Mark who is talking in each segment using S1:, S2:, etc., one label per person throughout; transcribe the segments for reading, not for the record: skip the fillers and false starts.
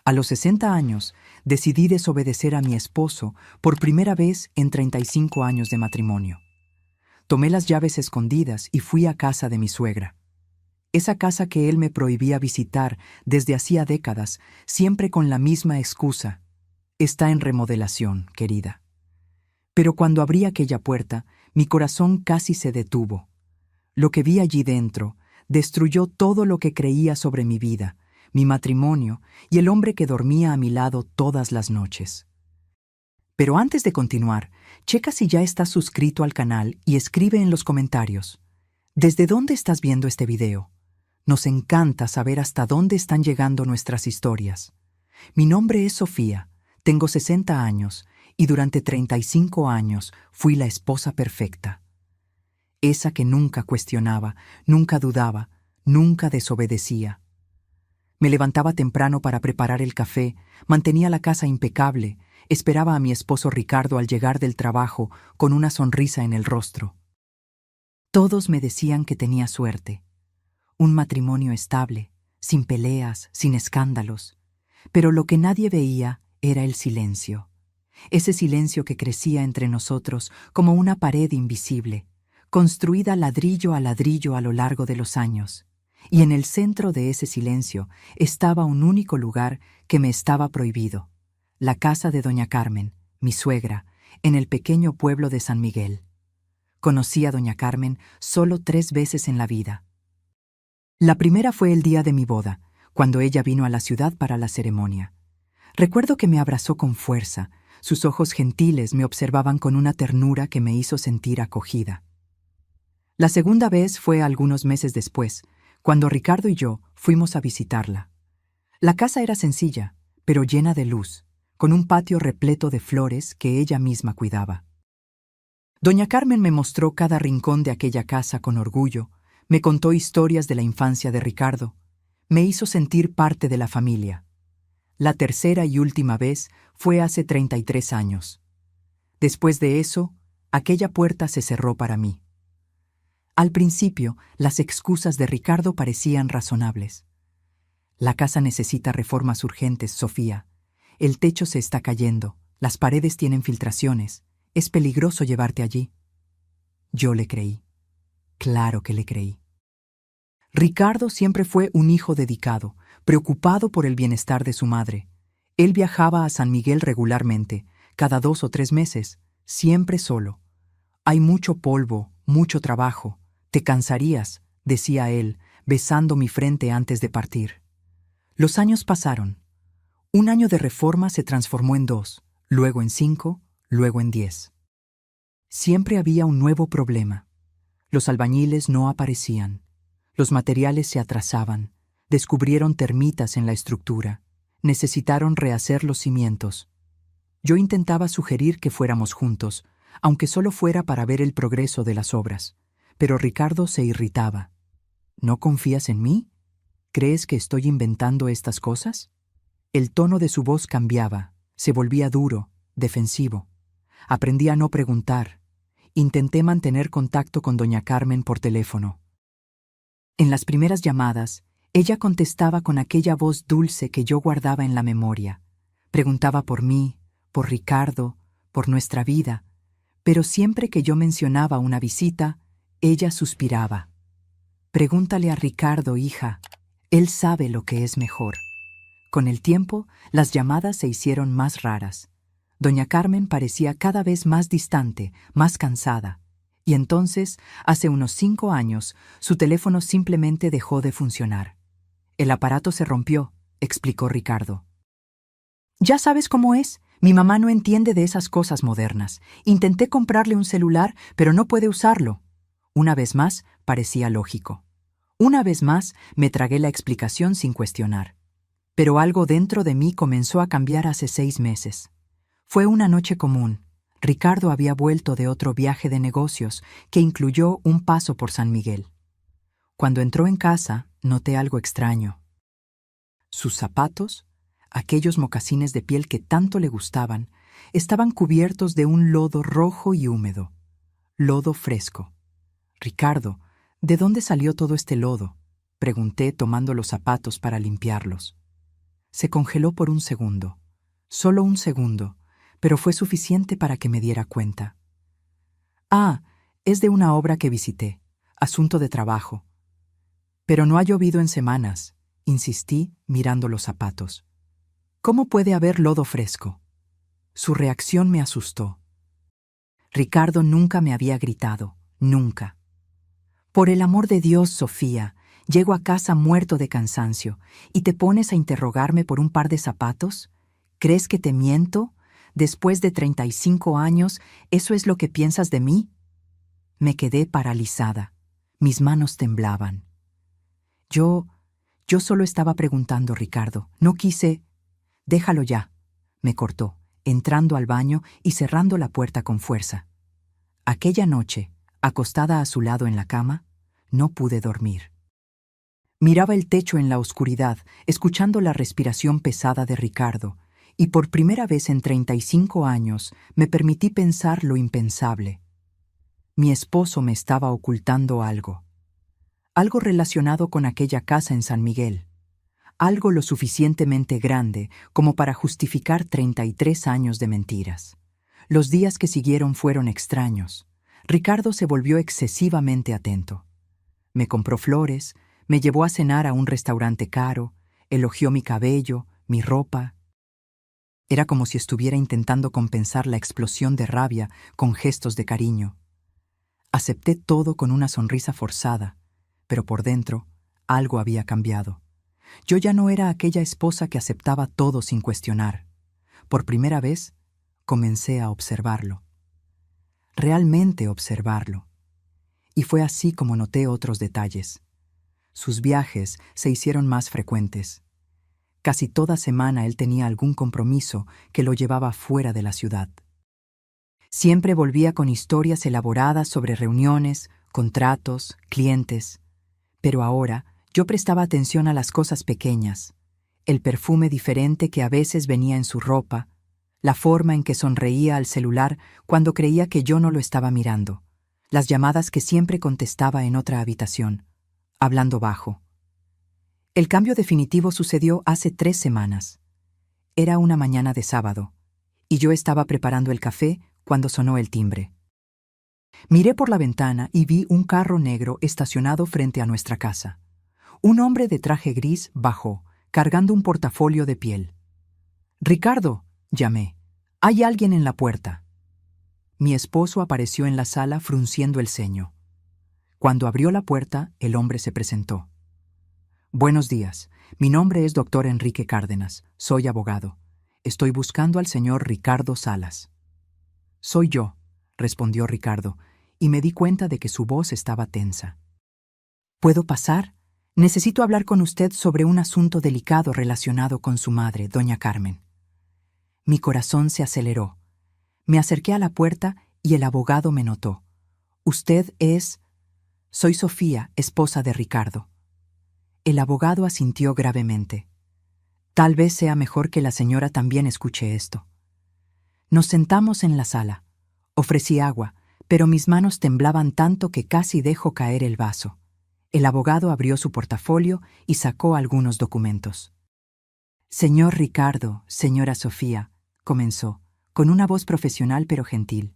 S1: A los 60 años, decidí desobedecer a mi esposo por primera vez en 35 años de matrimonio. Tomé las llaves escondidas y fui a casa de mi suegra. Esa casa que él me prohibía visitar desde hacía décadas, siempre con la misma excusa. Está en remodelación, querida. Pero cuando abrí aquella puerta, mi corazón casi se detuvo. Lo que vi allí dentro destruyó todo lo que creía sobre mi vida, mi matrimonio y el hombre que dormía a mi lado todas las noches. Pero antes de continuar, checa si ya estás suscrito al canal y escribe en los comentarios. ¿Desde dónde estás viendo este video? Nos encanta saber hasta dónde están llegando nuestras historias. Mi nombre es Sofía, tengo 60 años y durante 35 años fui la esposa perfecta. Esa que nunca cuestionaba, nunca dudaba, nunca desobedecía. Me levantaba temprano para preparar el café, mantenía la casa impecable, esperaba a mi esposo Ricardo al llegar del trabajo con una sonrisa en el rostro. Todos me decían que tenía suerte. Un matrimonio estable, sin peleas, sin escándalos. Pero lo que nadie veía era el silencio. Ese silencio que crecía entre nosotros como una pared invisible, construida ladrillo a lo largo de los años. Y en el centro de ese silencio estaba un único lugar que me estaba prohibido: la casa de doña Carmen, mi suegra, en el pequeño pueblo de San Miguel. Conocí a doña Carmen solo 3 veces en la vida. La primera fue el día de mi boda, cuando ella vino a la ciudad para la ceremonia. Recuerdo que me abrazó con fuerza, sus ojos gentiles me observaban con una ternura que me hizo sentir acogida. La segunda vez fue algunos meses después, cuando Ricardo y yo fuimos a visitarla. La casa era sencilla, pero llena de luz, con un patio repleto de flores que ella misma cuidaba. Doña Carmen me mostró cada rincón de aquella casa con orgullo, me contó historias de la infancia de Ricardo, me hizo sentir parte de la familia. La tercera y última vez fue hace 33 años. Después de eso, aquella puerta se cerró para mí. Al principio, las excusas de Ricardo parecían razonables. La casa necesita reformas urgentes, Sofía. El techo se está cayendo, las paredes tienen filtraciones. Es peligroso llevarte allí. Yo le creí. Claro que le creí. Ricardo siempre fue un hijo dedicado, preocupado por el bienestar de su madre. Él viajaba a San Miguel regularmente, cada 2 o 3 meses, siempre solo. Hay mucho polvo, mucho trabajo. Te cansarías, decía él, besando mi frente antes de partir. Los años pasaron. Un año de reforma se transformó en 2, luego en 5, luego en 10. Siempre había un nuevo problema. Los albañiles no aparecían. Los materiales se atrasaban. Descubrieron termitas en la estructura. Necesitaron rehacer los cimientos. Yo intentaba sugerir que fuéramos juntos, aunque solo fuera para ver el progreso de las obras. Pero Ricardo se irritaba. ¿No confías en mí? ¿Crees que estoy inventando estas cosas? El tono de su voz cambiaba, se volvía duro, defensivo. Aprendí a no preguntar. Intenté mantener contacto con doña Carmen por teléfono. En las primeras llamadas, ella contestaba con aquella voz dulce que yo guardaba en la memoria. Preguntaba por mí, por Ricardo, por nuestra vida, pero siempre que yo mencionaba una visita, ella suspiraba. Pregúntale a Ricardo, hija. Él sabe lo que es mejor. Con el tiempo, las llamadas se hicieron más raras. Doña Carmen parecía cada vez más distante, más cansada. Y entonces, hace unos 5 años, su teléfono simplemente dejó de funcionar. El aparato se rompió, explicó Ricardo. Ya sabes cómo es. Mi mamá no entiende de esas cosas modernas. Intenté comprarle un celular, pero no puede usarlo. Una vez más, parecía lógico. Una vez más, me tragué la explicación sin cuestionar. Pero algo dentro de mí comenzó a cambiar hace 6 meses. Fue una noche común. Ricardo había vuelto de otro viaje de negocios que incluyó un paso por San Miguel. Cuando entró en casa, noté algo extraño. Sus zapatos, aquellos mocasines de piel que tanto le gustaban, estaban cubiertos de un lodo rojo y húmedo. Lodo fresco. Ricardo, ¿de dónde salió todo este lodo?, pregunté tomando los zapatos para limpiarlos. Se congeló por un segundo, solo un segundo, pero fue suficiente para que me diera cuenta. Ah, es de una obra que visité, asunto de trabajo. Pero no ha llovido en semanas, insistí mirando los zapatos. ¿Cómo puede haber lodo fresco? Su reacción me asustó. Ricardo nunca me había gritado, nunca. Por el amor de Dios, Sofía, llego a casa muerto de cansancio y te pones a interrogarme por un par de zapatos. ¿Crees que te miento? Después de 35 años, ¿eso es lo que piensas de mí? Me quedé paralizada. Mis manos temblaban. Yo solo estaba preguntando, Ricardo. No quise... Déjalo ya, me cortó, entrando al baño y cerrando la puerta con fuerza. Aquella noche, acostada a su lado en la cama, no pude dormir. Miraba el techo en la oscuridad, escuchando la respiración pesada de Ricardo, y por primera vez en 35 años me permití pensar lo impensable. Mi esposo me estaba ocultando algo. Algo relacionado con aquella casa en San Miguel. Algo lo suficientemente grande como para justificar 33 años de mentiras. Los días que siguieron fueron extraños. Ricardo se volvió excesivamente atento. Me compró flores, me llevó a cenar a un restaurante caro, elogió mi cabello, mi ropa. Era como si estuviera intentando compensar la explosión de rabia con gestos de cariño. Acepté todo con una sonrisa forzada, pero por dentro algo había cambiado. Yo ya no era aquella esposa que aceptaba todo sin cuestionar. Por primera vez, comencé a observarlo. Realmente observarlo. Y fue así como noté otros detalles. Sus viajes se hicieron más frecuentes. Casi toda semana él tenía algún compromiso que lo llevaba fuera de la ciudad. Siempre volvía con historias elaboradas sobre reuniones, contratos, clientes. Pero ahora yo prestaba atención a las cosas pequeñas, el perfume diferente que a veces venía en su ropa, la forma en que sonreía al celular cuando creía que yo no lo estaba mirando, las llamadas que siempre contestaba en otra habitación, hablando bajo. El cambio definitivo sucedió hace 3 semanas. Era una mañana de sábado, y yo estaba preparando el café cuando sonó el timbre. Miré por la ventana y vi un carro negro estacionado frente a nuestra casa. Un hombre de traje gris bajó, cargando un portafolio de piel. «Ricardo», llamé, «hay alguien en la puerta». Mi esposo apareció en la sala frunciendo el ceño. Cuando abrió la puerta, el hombre se presentó. «Buenos días. Mi nombre es Dr. Enrique Cárdenas. Soy abogado. Estoy buscando al señor Ricardo Salas». «Soy yo», respondió Ricardo, y me di cuenta de que su voz estaba tensa. «¿Puedo pasar? Necesito hablar con usted sobre un asunto delicado relacionado con su madre, doña Carmen». Mi corazón se aceleró. Me acerqué a la puerta y el abogado me notó. «¿Usted es...?» «Soy Sofía, esposa de Ricardo». El abogado asintió gravemente. «Tal vez sea mejor que la señora también escuche esto». Nos sentamos en la sala. Ofrecí agua, pero mis manos temblaban tanto que casi dejó caer el vaso. El abogado abrió su portafolio y sacó algunos documentos. «Señor Ricardo, señora Sofía», comenzó, con una voz profesional pero gentil.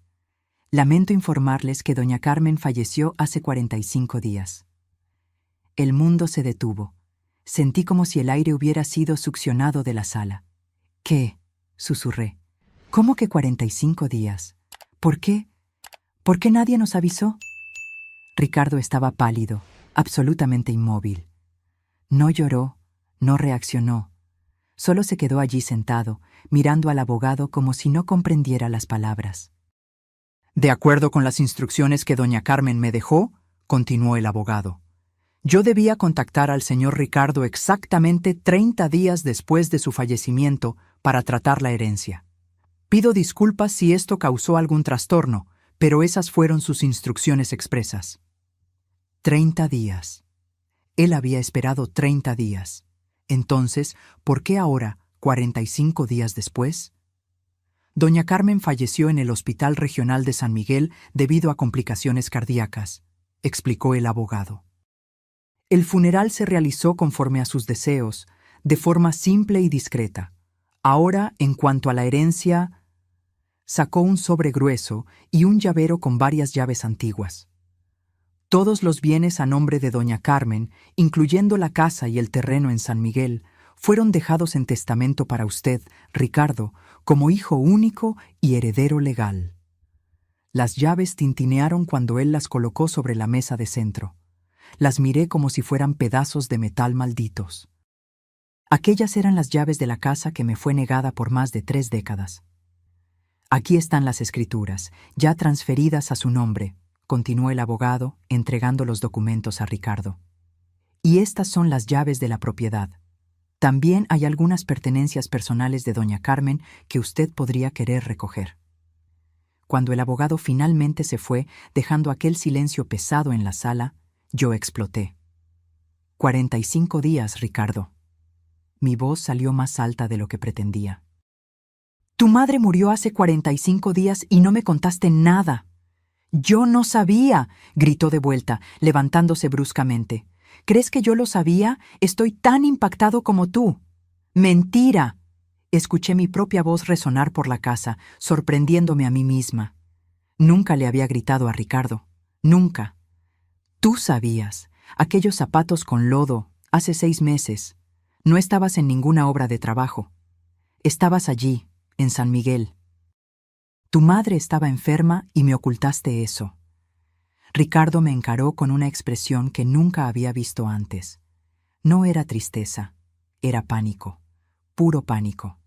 S1: «Lamento informarles que doña Carmen falleció hace 45 días». El mundo se detuvo. Sentí como si el aire hubiera sido succionado de la sala. «¿Qué?», susurré. «¿Cómo que 45 días? ¿Por qué? ¿Por qué nadie nos avisó?» Ricardo estaba pálido, absolutamente inmóvil. No lloró, no reaccionó. Solo se quedó allí sentado, mirando al abogado como si no comprendiera las palabras. «De acuerdo con las instrucciones que doña Carmen me dejó», continuó el abogado, «yo debía contactar al señor Ricardo exactamente 30 días después de su fallecimiento para tratar la herencia. Pido disculpas si esto causó algún trastorno, pero esas fueron sus instrucciones expresas». 30 días. Él había esperado 30 días. Entonces, ¿por qué ahora, 45 días después? Doña Carmen falleció en el Hospital Regional de San Miguel debido a complicaciones cardíacas, explicó el abogado. El funeral se realizó conforme a sus deseos, de forma simple y discreta. Ahora, en cuanto a la herencia, sacó un sobre grueso y un llavero con varias llaves antiguas. Todos los bienes a nombre de doña Carmen, incluyendo la casa y el terreno en San Miguel, fueron dejados en testamento para usted, Ricardo, como hijo único y heredero legal. Las llaves tintinearon cuando él las colocó sobre la mesa de centro. Las miré como si fueran pedazos de metal malditos. Aquellas eran las llaves de la casa que me fue negada por más de 3 décadas. Aquí están las escrituras, ya transferidas a su nombre, continuó el abogado, entregando los documentos a Ricardo. Y estas son las llaves de la propiedad. También hay algunas pertenencias personales de doña Carmen que usted podría querer recoger. Cuando el abogado finalmente se fue, dejando aquel silencio pesado en la sala, yo exploté. 45 días, Ricardo. Mi voz salió más alta de lo que pretendía. Tu madre murió hace 45 días y no me contaste nada. Yo no sabía, gritó de vuelta, levantándose bruscamente. ¿Crees que yo lo sabía? Estoy tan impactado como tú. ¡Mentira! Escuché mi propia voz resonar por la casa, sorprendiéndome a mí misma. Nunca le había gritado a Ricardo. Nunca. Tú sabías. Aquellos zapatos con lodo, hace 6 meses. No estabas en ninguna obra de trabajo. Estabas allí, en San Miguel. Tu madre estaba enferma y me ocultaste eso. Ricardo me encaró con una expresión que nunca había visto antes. No era tristeza, era pánico, puro pánico.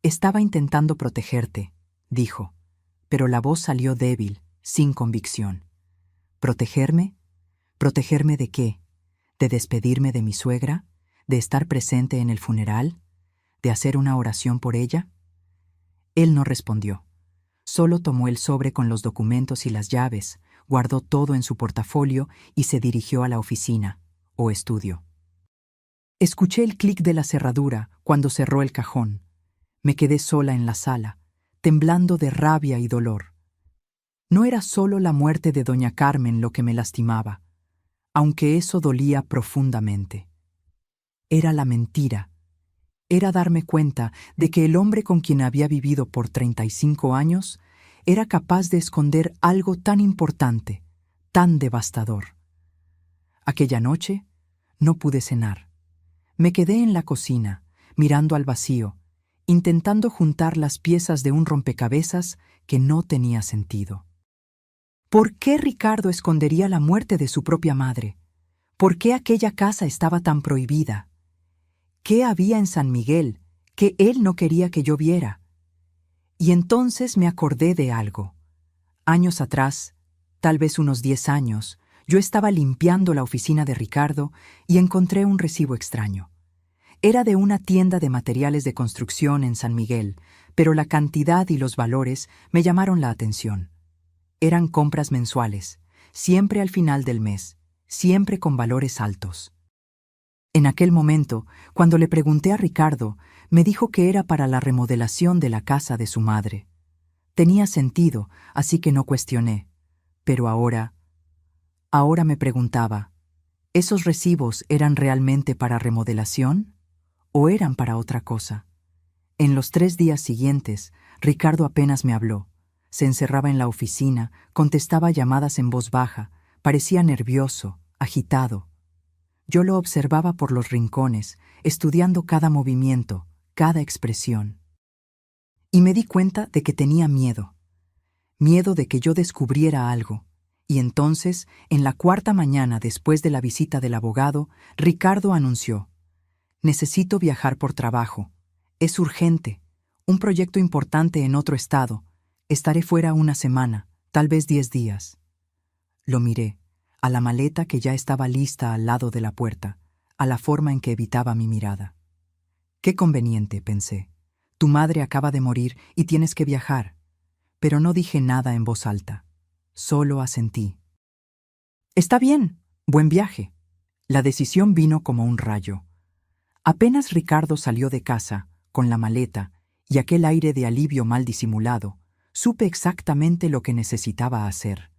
S1: Estaba intentando protegerte, dijo, pero la voz salió débil, sin convicción. ¿Protegerme? ¿Protegerme de qué? ¿De despedirme de mi suegra? ¿De estar presente en el funeral? ¿De hacer una oración por ella? Él no respondió. Solo tomó el sobre con los documentos y las llaves, guardó todo en su portafolio y se dirigió a la oficina, o estudio. Escuché el clic de la cerradura cuando cerró el cajón. Me quedé sola en la sala, temblando de rabia y dolor. No era solo la muerte de doña Carmen lo que me lastimaba, aunque eso dolía profundamente. Era la mentira. Era darme cuenta de que el hombre con quien había vivido por 35 años era capaz de esconder algo tan importante, tan devastador. Aquella noche no pude cenar. Me quedé en la cocina, mirando al vacío, intentando juntar las piezas de un rompecabezas que no tenía sentido. ¿Por qué Ricardo escondería la muerte de su propia madre? ¿Por qué aquella casa estaba tan prohibida? ¿Qué había en San Miguel que él no quería que yo viera? Y entonces me acordé de algo. Años atrás, tal vez unos 10 años, yo estaba limpiando la oficina de Ricardo y encontré un recibo extraño. Era de una tienda de materiales de construcción en San Miguel, pero la cantidad y los valores me llamaron la atención. Eran compras mensuales, siempre al final del mes, siempre con valores altos. En aquel momento, cuando le pregunté a Ricardo, me dijo que era para la remodelación de la casa de su madre. Tenía sentido, así que no cuestioné. Pero ahora me preguntaba, ¿esos recibos eran realmente para remodelación o eran para otra cosa? En los 3 días siguientes, Ricardo apenas me habló. Se encerraba en la oficina, contestaba llamadas en voz baja, parecía nervioso, agitado. Yo lo observaba por los rincones, estudiando cada movimiento, cada expresión. Y me di cuenta de que tenía miedo. Miedo de que yo descubriera algo. Y entonces, en la 4ª mañana después de la visita del abogado, Ricardo anunció: «Necesito viajar por trabajo. Es urgente. Un proyecto importante en otro estado. Estaré fuera una semana, tal vez 10 días». Lo miré, a la maleta que ya estaba lista al lado de la puerta, a la forma en que evitaba mi mirada. «Qué conveniente», pensé. «Tu madre acaba de morir y tienes que viajar». Pero no dije nada en voz alta. Solo asentí. «Está bien, buen viaje». La decisión vino como un rayo. Apenas Ricardo salió de casa, con la maleta y aquel aire de alivio mal disimulado, supe exactamente lo que necesitaba hacer.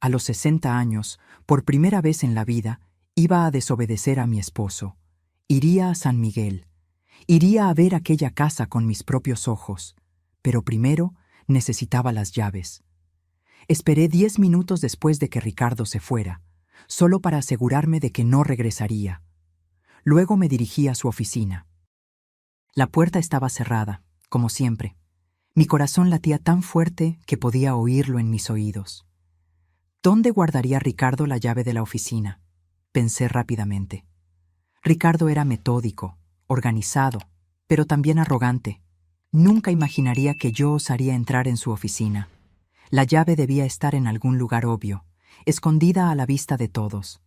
S1: A los 60 años, por primera vez en la vida, iba a desobedecer a mi esposo. Iría a San Miguel. Iría a ver aquella casa con mis propios ojos. Pero primero necesitaba las llaves. Esperé 10 minutos después de que Ricardo se fuera, solo para asegurarme de que no regresaría. Luego me dirigí a su oficina. La puerta estaba cerrada, como siempre. Mi corazón latía tan fuerte que podía oírlo en mis oídos. ¿Dónde guardaría Ricardo la llave de la oficina? Pensé rápidamente. Ricardo era metódico, organizado, pero también arrogante. Nunca imaginaría que yo osaría entrar en su oficina. La llave debía estar en algún lugar obvio, escondida a la vista de todos.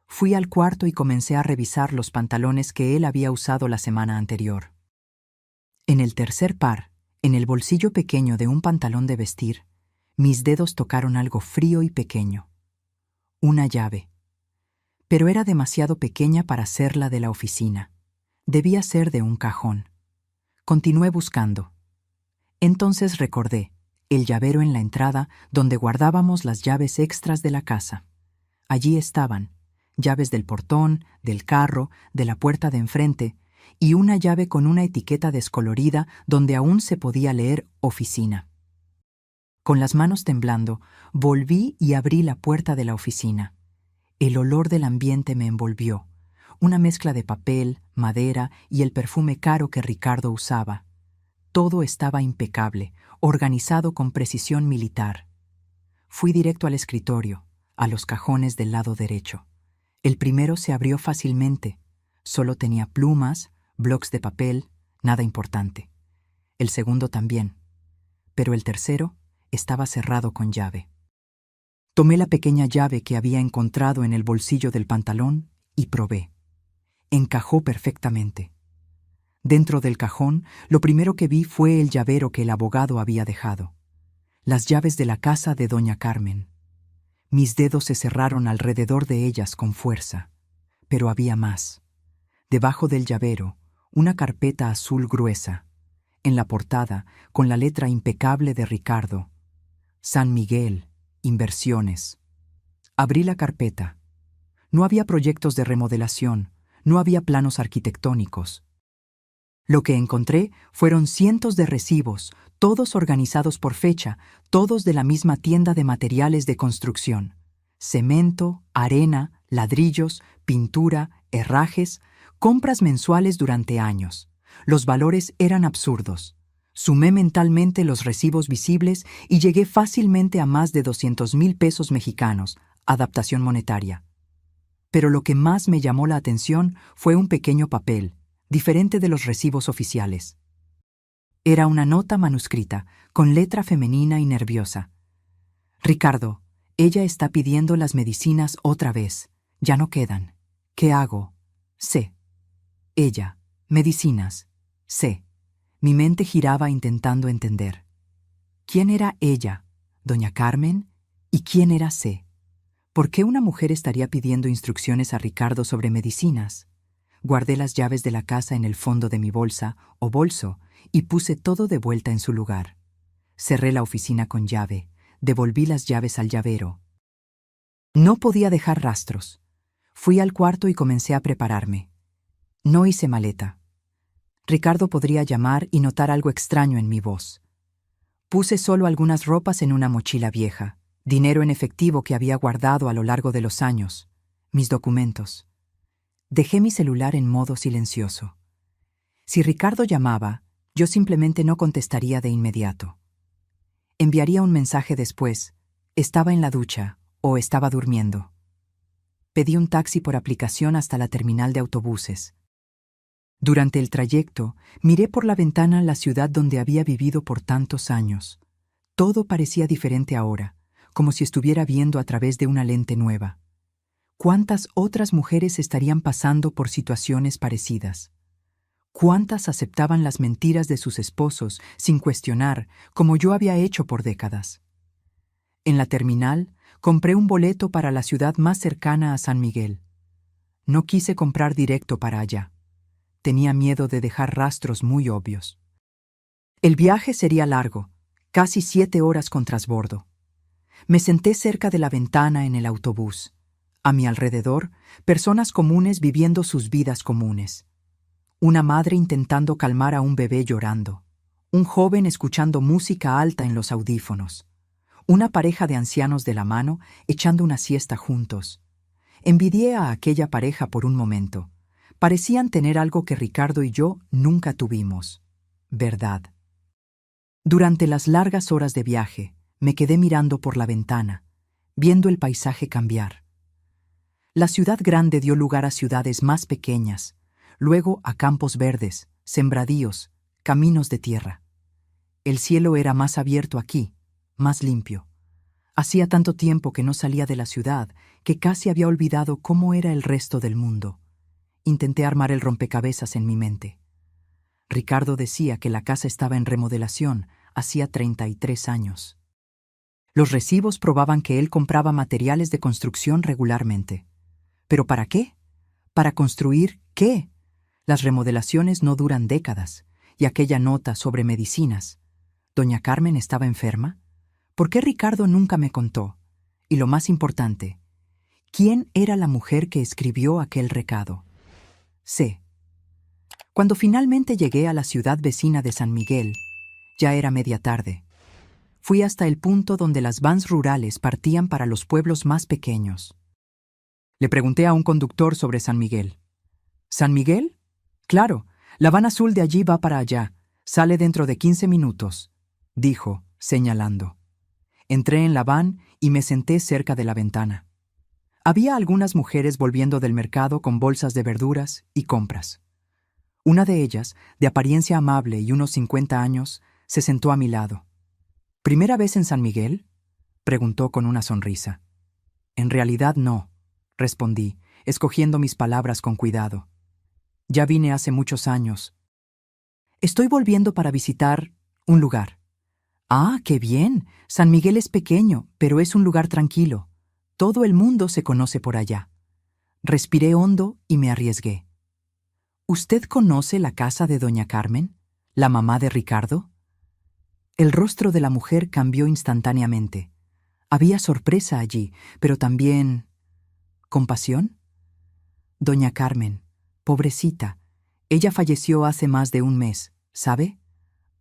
S1: Fui al cuarto y comencé a revisar los pantalones que él había usado la semana anterior. En el tercer par, en el bolsillo pequeño de un pantalón de vestir, mis dedos tocaron algo frío y pequeño. Una llave. Pero era demasiado pequeña para ser la de la oficina. Debía ser de un cajón. Continué buscando. Entonces recordé el llavero en la entrada donde guardábamos las llaves extras de la casa. Allí estaban, llaves del portón, del carro, de la puerta de enfrente, y una llave con una etiqueta descolorida donde aún se podía leer oficina. Con las manos temblando, volví y abrí la puerta de la oficina. El olor del ambiente me envolvió, una mezcla de papel, madera y el perfume caro que Ricardo usaba. Todo estaba impecable, organizado con precisión militar. Fui directo al escritorio, a los cajones del lado derecho. El primero se abrió fácilmente. Solo tenía plumas, blocs de papel, nada importante. El segundo también. Pero el tercero estaba cerrado con llave. Tomé la pequeña llave que había encontrado en el bolsillo del pantalón y probé. Encajó perfectamente. Dentro del cajón, lo primero que vi fue el llavero que el abogado había dejado. Las llaves de la casa de doña Carmen. Mis dedos se cerraron alrededor de ellas con fuerza. Pero había más. Debajo del llavero, una carpeta azul gruesa. En la portada, con la letra impecable de Ricardo. San Miguel, Inversiones. Abrí la carpeta. No había proyectos de remodelación, no había planos arquitectónicos. Lo que encontré fueron cientos de recibos, todos organizados por fecha, todos de la misma tienda de materiales de construcción. Cemento, arena, ladrillos, pintura, herrajes, compras mensuales durante años. Los valores eran absurdos. Sumé mentalmente los recibos visibles y llegué fácilmente a más de 200,000 pesos mexicanos, adaptación monetaria. Pero lo que más me llamó la atención fue un pequeño papel, diferente de los recibos oficiales. Era una nota manuscrita, con letra femenina y nerviosa. Ricardo, ella está pidiendo las medicinas otra vez. Ya no quedan. ¿Qué hago? Sé. Ella, medicinas. Sé. Mi mente giraba intentando entender. ¿Quién era ella, doña Carmen? ¿Y quién era C? ¿Por qué una mujer estaría pidiendo instrucciones a Ricardo sobre medicinas? Guardé las llaves de la casa en el fondo de mi bolsa o bolso y puse todo de vuelta en su lugar. Cerré la oficina con llave, devolví las llaves al llavero. No podía dejar rastros. Fui al cuarto y comencé a prepararme. No hice maleta. Ricardo podría llamar y notar algo extraño en mi voz. Puse solo algunas ropas en una mochila vieja, dinero en efectivo que había guardado a lo largo de los años, mis documentos. Dejé mi celular en modo silencioso. Si Ricardo llamaba, yo simplemente no contestaría de inmediato. Enviaría un mensaje después. Estaba en la ducha o estaba durmiendo. Pedí un taxi por aplicación hasta la terminal de autobuses. Durante el trayecto, miré por la ventana la ciudad donde había vivido por tantos años. Todo parecía diferente ahora, como si estuviera viendo a través de una lente nueva. ¿Cuántas otras mujeres estarían pasando por situaciones parecidas? ¿Cuántas aceptaban las mentiras de sus esposos sin cuestionar, como yo había hecho por décadas? En la terminal, compré un boleto para la ciudad más cercana a San Miguel. No quise comprar directo para allá. Tenía miedo de dejar rastros muy obvios. El viaje sería largo, casi 7 horas con trasbordo. Me senté cerca de la ventana en el autobús. A mi alrededor, personas comunes viviendo sus vidas comunes. Una madre intentando calmar a un bebé llorando. Un joven escuchando música alta en los audífonos. Una pareja de ancianos de la mano echando una siesta juntos. Envidié a aquella pareja por un momento. Parecían tener algo que Ricardo y yo nunca tuvimos. Verdad. Durante las largas horas de viaje, me quedé mirando por la ventana, viendo el paisaje cambiar. La ciudad grande dio lugar a ciudades más pequeñas, luego a campos verdes, sembradíos, caminos de tierra. El cielo era más abierto aquí, más limpio. Hacía tanto tiempo que no salía de la ciudad que casi había olvidado cómo era el resto del mundo. Intenté armar el rompecabezas en mi mente. Ricardo decía que la casa estaba en remodelación hacía 33 años. Los recibos probaban que él compraba materiales de construcción regularmente. ¿Pero para qué? ¿Para construir qué? Las remodelaciones no duran décadas. Y aquella nota sobre medicinas. ¿Doña Carmen estaba enferma? ¿Por qué Ricardo nunca me contó? Y lo más importante, ¿quién era la mujer que escribió aquel recado? Sé. Cuando finalmente llegué a la ciudad vecina de San Miguel, ya era media tarde. Fui hasta el punto donde las vans rurales partían para los pueblos más pequeños. Le pregunté a un conductor sobre San Miguel. ¿San Miguel? Claro, la van azul de allí va para allá. Sale dentro de 15 minutos, dijo, señalando. Entré en la van y me senté cerca de la ventana. Había algunas mujeres volviendo del mercado con bolsas de verduras y compras. Una de ellas, de apariencia amable y unos 50 años, se sentó a mi lado. ¿Primera vez en San Miguel?, preguntó con una sonrisa. En realidad no, respondí, escogiendo mis palabras con cuidado. Ya vine hace muchos años. Estoy volviendo para visitar un lugar. Ah, qué bien. San Miguel es pequeño, pero es un lugar tranquilo. Todo el mundo se conoce por allá. Respiré hondo y me arriesgué. ¿Usted conoce la casa de doña Carmen, la mamá de Ricardo? El rostro de la mujer cambió instantáneamente. Había sorpresa allí, pero también... ¿compasión? Doña Carmen, pobrecita, ella falleció hace más de un mes, ¿sabe?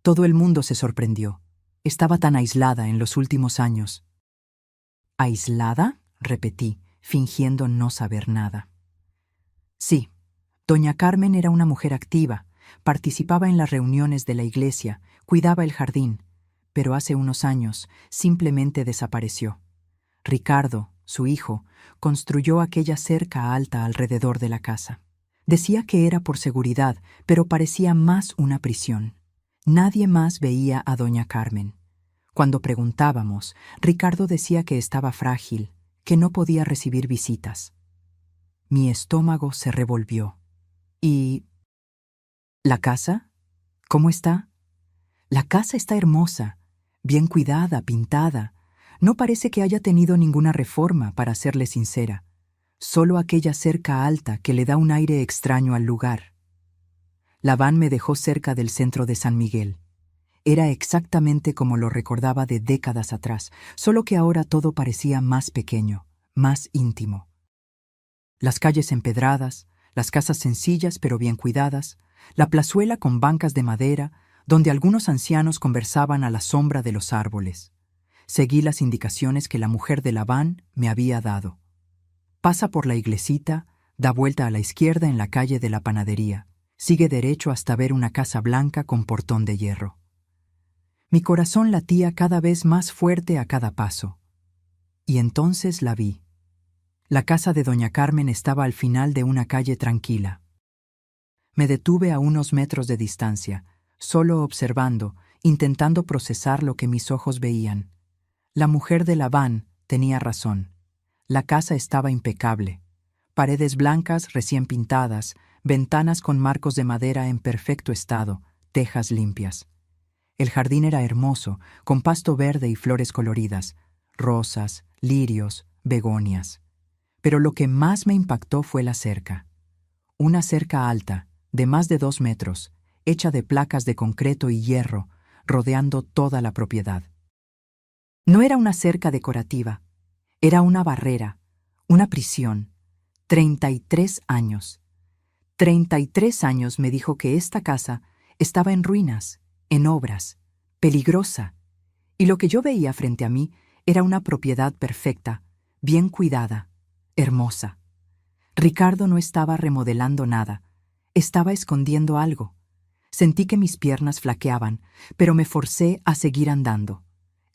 S1: Todo el mundo se sorprendió. Estaba tan aislada en los últimos años. ¿Aislada?, repetí, fingiendo no saber nada. Sí, doña Carmen era una mujer activa, participaba en las reuniones de la iglesia, cuidaba el jardín, pero hace unos años simplemente desapareció. Ricardo, su hijo, construyó aquella cerca alta alrededor de la casa. Decía que era por seguridad, pero parecía más una prisión. Nadie más veía a doña Carmen. Cuando preguntábamos, Ricardo decía que estaba frágil, que no podía recibir visitas. Mi estómago se revolvió. ¿Y la casa? ¿Cómo está? La casa está hermosa, bien cuidada, pintada. No parece que haya tenido ninguna reforma, para serle sincera. Solo aquella cerca alta que le da un aire extraño al lugar. La van me dejó cerca del centro de San Miguel. Era exactamente como lo recordaba de décadas atrás, solo que ahora todo parecía más pequeño, más íntimo. Las calles empedradas, las casas sencillas pero bien cuidadas, la plazuela con bancas de madera, donde algunos ancianos conversaban a la sombra de los árboles. Seguí las indicaciones que la mujer de la van me había dado. Pasa por la iglesita, da vuelta a la izquierda en la calle de la panadería, sigue derecho hasta ver una casa blanca con portón de hierro. Mi corazón latía cada vez más fuerte a cada paso. Y entonces la vi. La casa de doña Carmen estaba al final de una calle tranquila. Me detuve a unos metros de distancia, solo observando, intentando procesar lo que mis ojos veían. La mujer de la van tenía razón. La casa estaba impecable. Paredes blancas recién pintadas, ventanas con marcos de madera en perfecto estado, tejas limpias. El jardín era hermoso, con pasto verde y flores coloridas, rosas, lirios, begonias. Pero lo que más me impactó fue la cerca. Una cerca alta, de más de 2 metros, hecha de placas de concreto y hierro, rodeando toda la propiedad. No era una cerca decorativa, era una barrera, Una prisión. 33 años. 33 años me dijo que esta casa estaba en ruinas, en obras, peligrosa, y lo que yo veía frente a mí era una propiedad perfecta, bien cuidada, hermosa. Ricardo no estaba remodelando nada, estaba escondiendo algo. Sentí que mis piernas flaqueaban, pero me forcé a seguir andando.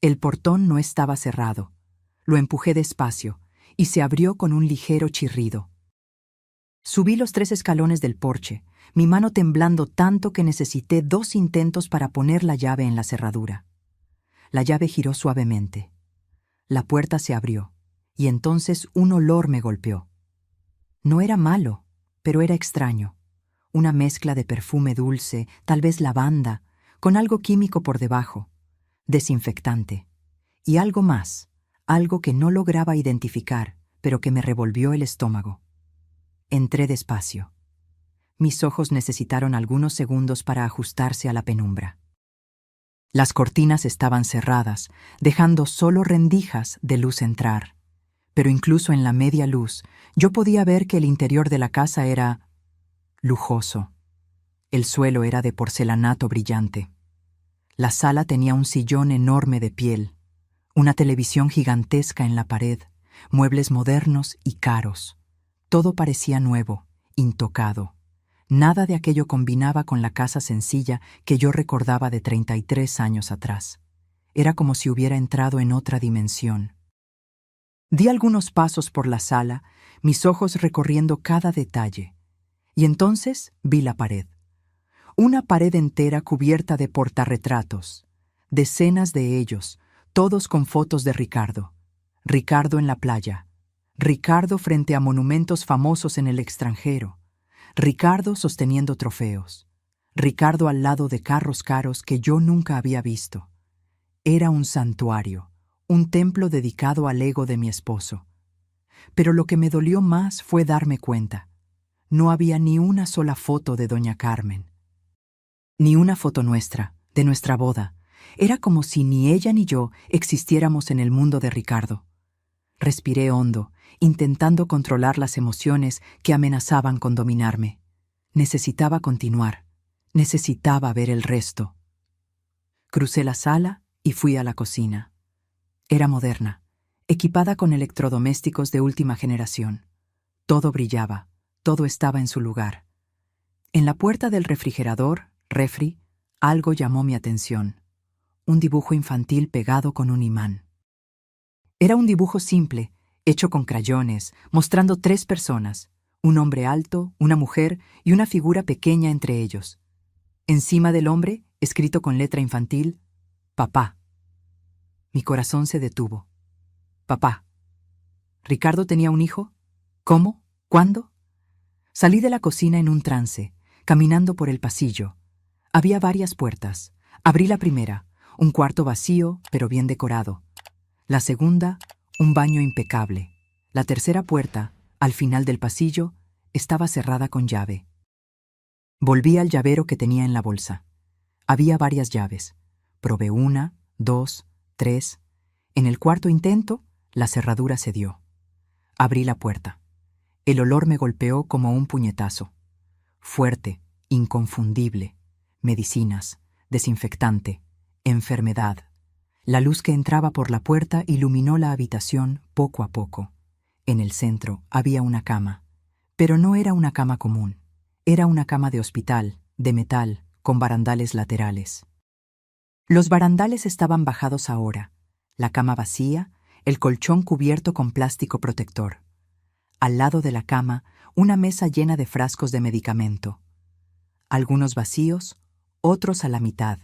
S1: El portón no estaba cerrado. Lo empujé despacio, y se abrió con un ligero chirrido. Subí los 3 escalones del porche, mi mano temblando tanto que necesité 2 intentos para poner la llave en la cerradura. La llave giró suavemente. La puerta se abrió, y entonces un olor me golpeó. No era malo, pero era extraño. Una mezcla de perfume dulce, tal vez lavanda, con algo químico por debajo, desinfectante, y algo más, algo que no lograba identificar, pero que me revolvió el estómago. Entré despacio. Mis ojos necesitaron algunos segundos para ajustarse a la penumbra. Las cortinas estaban cerradas, dejando solo rendijas de luz entrar. Pero incluso en la media luz, yo podía ver que el interior de la casa era lujoso. El suelo era de porcelanato brillante. La sala tenía un sillón enorme de piel, una televisión gigantesca en la pared, muebles modernos y caros. Todo parecía nuevo, intocado. Nada de aquello combinaba con la casa sencilla que yo recordaba de 33 años atrás. Era como si hubiera entrado en otra dimensión. Di algunos pasos por la sala, mis ojos recorriendo cada detalle. Y entonces vi la pared. Una pared entera cubierta de portarretratos. Decenas de ellos, todos con fotos de Ricardo. Ricardo en la playa. Ricardo frente a monumentos famosos en el extranjero. Ricardo sosteniendo trofeos. Ricardo al lado de carros caros que yo nunca había visto. Era un santuario, un templo dedicado al ego de mi esposo. Pero lo que me dolió más fue darme cuenta. No había ni una sola foto de doña Carmen. Ni una foto nuestra, de nuestra boda. Era como si ni ella ni yo existiéramos en el mundo de Ricardo. Respiré hondo, intentando controlar las emociones que amenazaban con dominarme. Necesitaba continuar. Necesitaba ver el resto. Crucé la sala y fui a la cocina. Era moderna, equipada con electrodomésticos de última generación. Todo brillaba, todo estaba en su lugar. En la puerta del refri, algo llamó mi atención. Un dibujo infantil pegado con un imán. Era un dibujo simple, hecho con crayones, mostrando 3 personas, un hombre alto, una mujer y una figura pequeña entre ellos. Encima del hombre, escrito con letra infantil, papá. Mi corazón se detuvo. Papá. ¿Ricardo tenía un hijo? ¿Cómo? ¿Cuándo? Salí de la cocina en un trance, caminando por el pasillo. Había varias puertas. Abrí la primera, un cuarto vacío, pero bien decorado. La segunda, un baño impecable. La tercera puerta, al final del pasillo, estaba cerrada con llave. Volví al llavero que tenía en la bolsa. Había varias llaves. Probé 1, 2, 3. En el cuarto intento, la cerradura cedió. Abrí la puerta. El olor me golpeó como un puñetazo. Fuerte, inconfundible. Medicinas, desinfectante, enfermedad. La luz que entraba por la puerta iluminó la habitación poco a poco. En el centro había una cama. Pero no era una cama común. Era una cama de hospital, de metal, con barandales laterales. Los barandales estaban bajados ahora, la cama vacía, el colchón cubierto con plástico protector. Al lado de la cama, una mesa llena de frascos de medicamento. Algunos vacíos, otros a la mitad.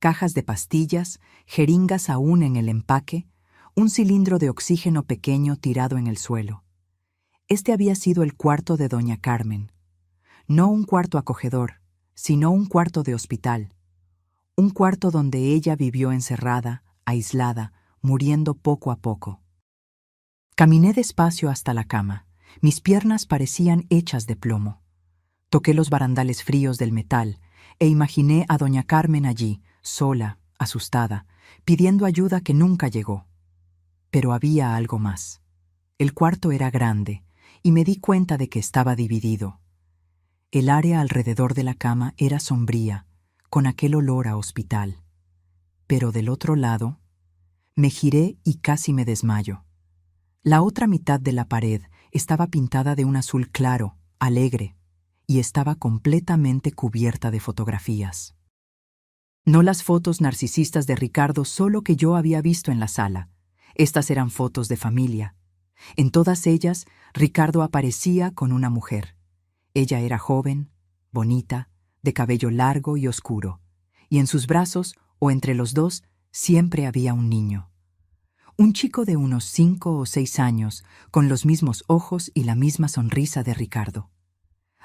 S1: Cajas de pastillas, jeringas aún en el empaque, un cilindro de oxígeno pequeño tirado en el suelo. Este había sido el cuarto de doña Carmen. No un cuarto acogedor, sino un cuarto de hospital. Un cuarto donde ella vivió encerrada, aislada, muriendo poco a poco. Caminé despacio hasta la cama. Mis piernas parecían hechas de plomo. Toqué los barandales fríos del metal e imaginé a doña Carmen allí, sola, asustada, pidiendo ayuda que nunca llegó. Pero había algo más. El cuarto era grande, y me di cuenta de que estaba dividido. El área alrededor de la cama era sombría, con aquel olor a hospital. Pero del otro lado, me giré y casi me desmayo. La otra mitad de la pared estaba pintada de un azul claro, alegre, y estaba completamente cubierta de fotografías. No las fotos narcisistas de Ricardo solo que yo había visto en la sala. Estas eran fotos de familia. En todas ellas, Ricardo aparecía con una mujer. Ella era joven, bonita, de cabello largo y oscuro, y en sus brazos, o entre los dos, siempre había un niño. Un chico de unos 5 o 6 años, con los mismos ojos y la misma sonrisa de Ricardo.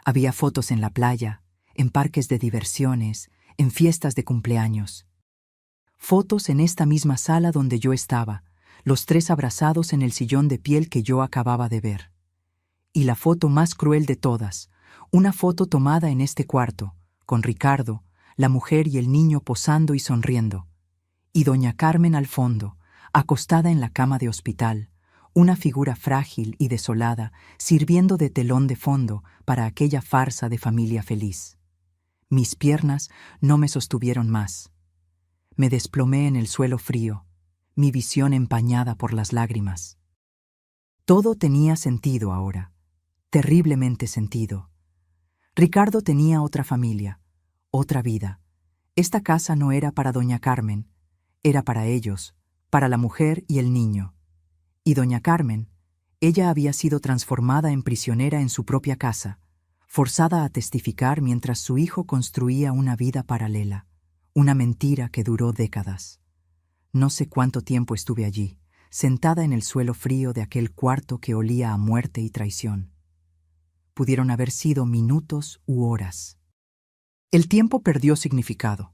S1: Había fotos en la playa, en parques de diversiones, en fiestas de cumpleaños. Fotos en esta misma sala donde yo estaba, los tres abrazados en el sillón de piel que yo acababa de ver. Y la foto más cruel de todas, una foto tomada en este cuarto, con Ricardo, la mujer y el niño posando y sonriendo, y doña Carmen al fondo, acostada en la cama de hospital, una figura frágil y desolada, sirviendo de telón de fondo para aquella farsa de familia feliz. Mis piernas no me sostuvieron más. Me desplomé en el suelo frío, mi visión empañada por las lágrimas. Todo tenía sentido ahora, terriblemente sentido. Ricardo tenía otra familia, otra vida. Esta casa no era para doña Carmen, era para ellos, para la mujer y el niño. Y doña Carmen, ella había sido transformada en prisionera en su propia casa, forzada a testificar mientras su hijo construía una vida paralela, una mentira que duró décadas. No sé cuánto tiempo estuve allí, sentada en el suelo frío de aquel cuarto que olía a muerte y traición. Pudieron haber sido minutos u horas. El tiempo perdió significado.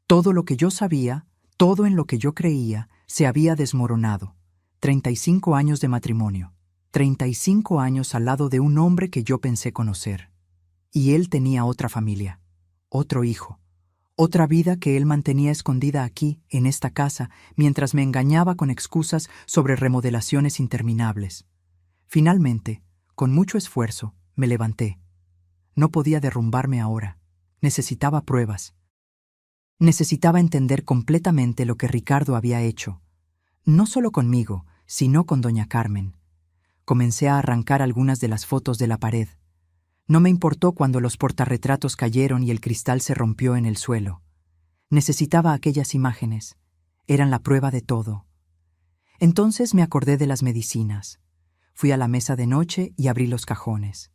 S1: Todo lo que yo sabía, todo en lo que yo creía, se había desmoronado. 35 años de matrimonio, 35 años al lado de un hombre que yo pensé conocer. Y él tenía otra familia, otro hijo, otra vida que él mantenía escondida aquí, en esta casa, mientras me engañaba con excusas sobre remodelaciones interminables. Finalmente, con mucho esfuerzo, me levanté. No podía derrumbarme ahora. Necesitaba pruebas. Necesitaba entender completamente lo que Ricardo había hecho. No solo conmigo, sino con doña Carmen. Comencé a arrancar algunas de las fotos de la pared. No me importó cuando los portarretratos cayeron y el cristal se rompió en el suelo. Necesitaba aquellas imágenes. Eran la prueba de todo. Entonces me acordé de las medicinas. Fui a la mesa de noche y abrí los cajones.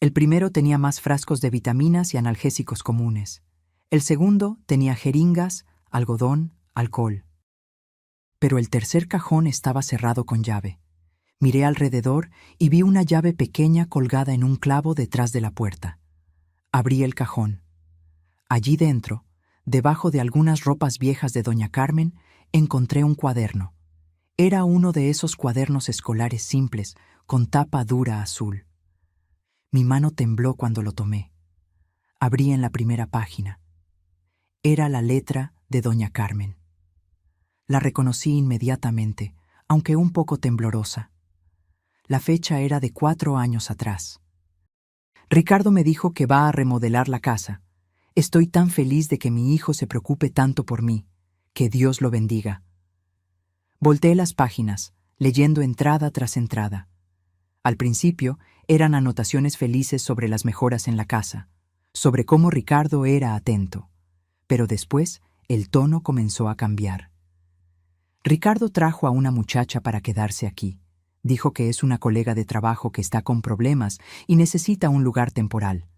S1: El primero tenía más frascos de vitaminas y analgésicos comunes. El segundo tenía jeringas, algodón, alcohol. Pero el tercer cajón estaba cerrado con llave. Miré alrededor y vi una llave pequeña colgada en un clavo detrás de la puerta. Abrí el cajón. Allí dentro, debajo de algunas ropas viejas de doña Carmen, encontré un cuaderno. Era uno de esos cuadernos escolares simples, con tapa dura azul. Mi mano tembló cuando lo tomé. Abrí en la primera página. Era la letra de doña Carmen. La reconocí inmediatamente, aunque un poco temblorosa. La fecha era de 4 años atrás. Ricardo me dijo que va a remodelar la casa. Estoy tan feliz de que mi hijo se preocupe tanto por mí. Que Dios lo bendiga. Volteé las páginas, leyendo entrada tras entrada. Al principio, eran anotaciones felices sobre las mejoras en la casa, sobre cómo Ricardo era atento. Pero después, el tono comenzó a cambiar. Ricardo trajo a una muchacha para quedarse aquí. Dijo que es una colega de trabajo que está con problemas y necesita un lugar temporal.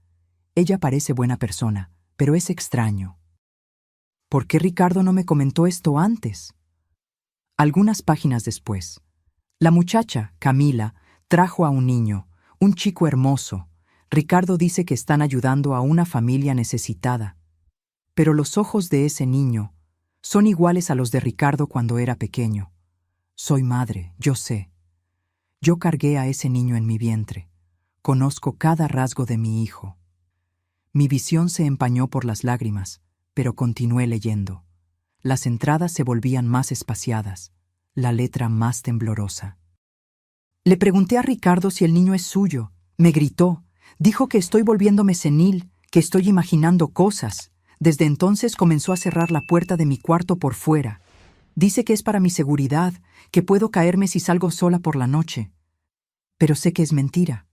S1: Ella parece buena persona, pero es extraño. ¿Por qué Ricardo no me comentó esto antes? Algunas páginas después, la muchacha, Camila, trajo a un niño, un chico hermoso. Ricardo dice que están ayudando a una familia necesitada. Pero los ojos de ese niño son iguales a los de Ricardo cuando era pequeño. Soy madre, yo sé. Yo cargué a ese niño en mi vientre. Conozco cada rasgo de mi hijo. Mi visión se empañó por las lágrimas, pero continué leyendo. Las entradas se volvían más espaciadas, la letra más temblorosa. Le pregunté a Ricardo si el niño es suyo. Me gritó. Dijo que estoy volviéndome senil, que estoy imaginando cosas. Desde entonces comenzó a cerrar la puerta de mi cuarto por fuera. Dice que es para mi seguridad, que puedo caerme si salgo sola por la noche. Pero sé que es mentira.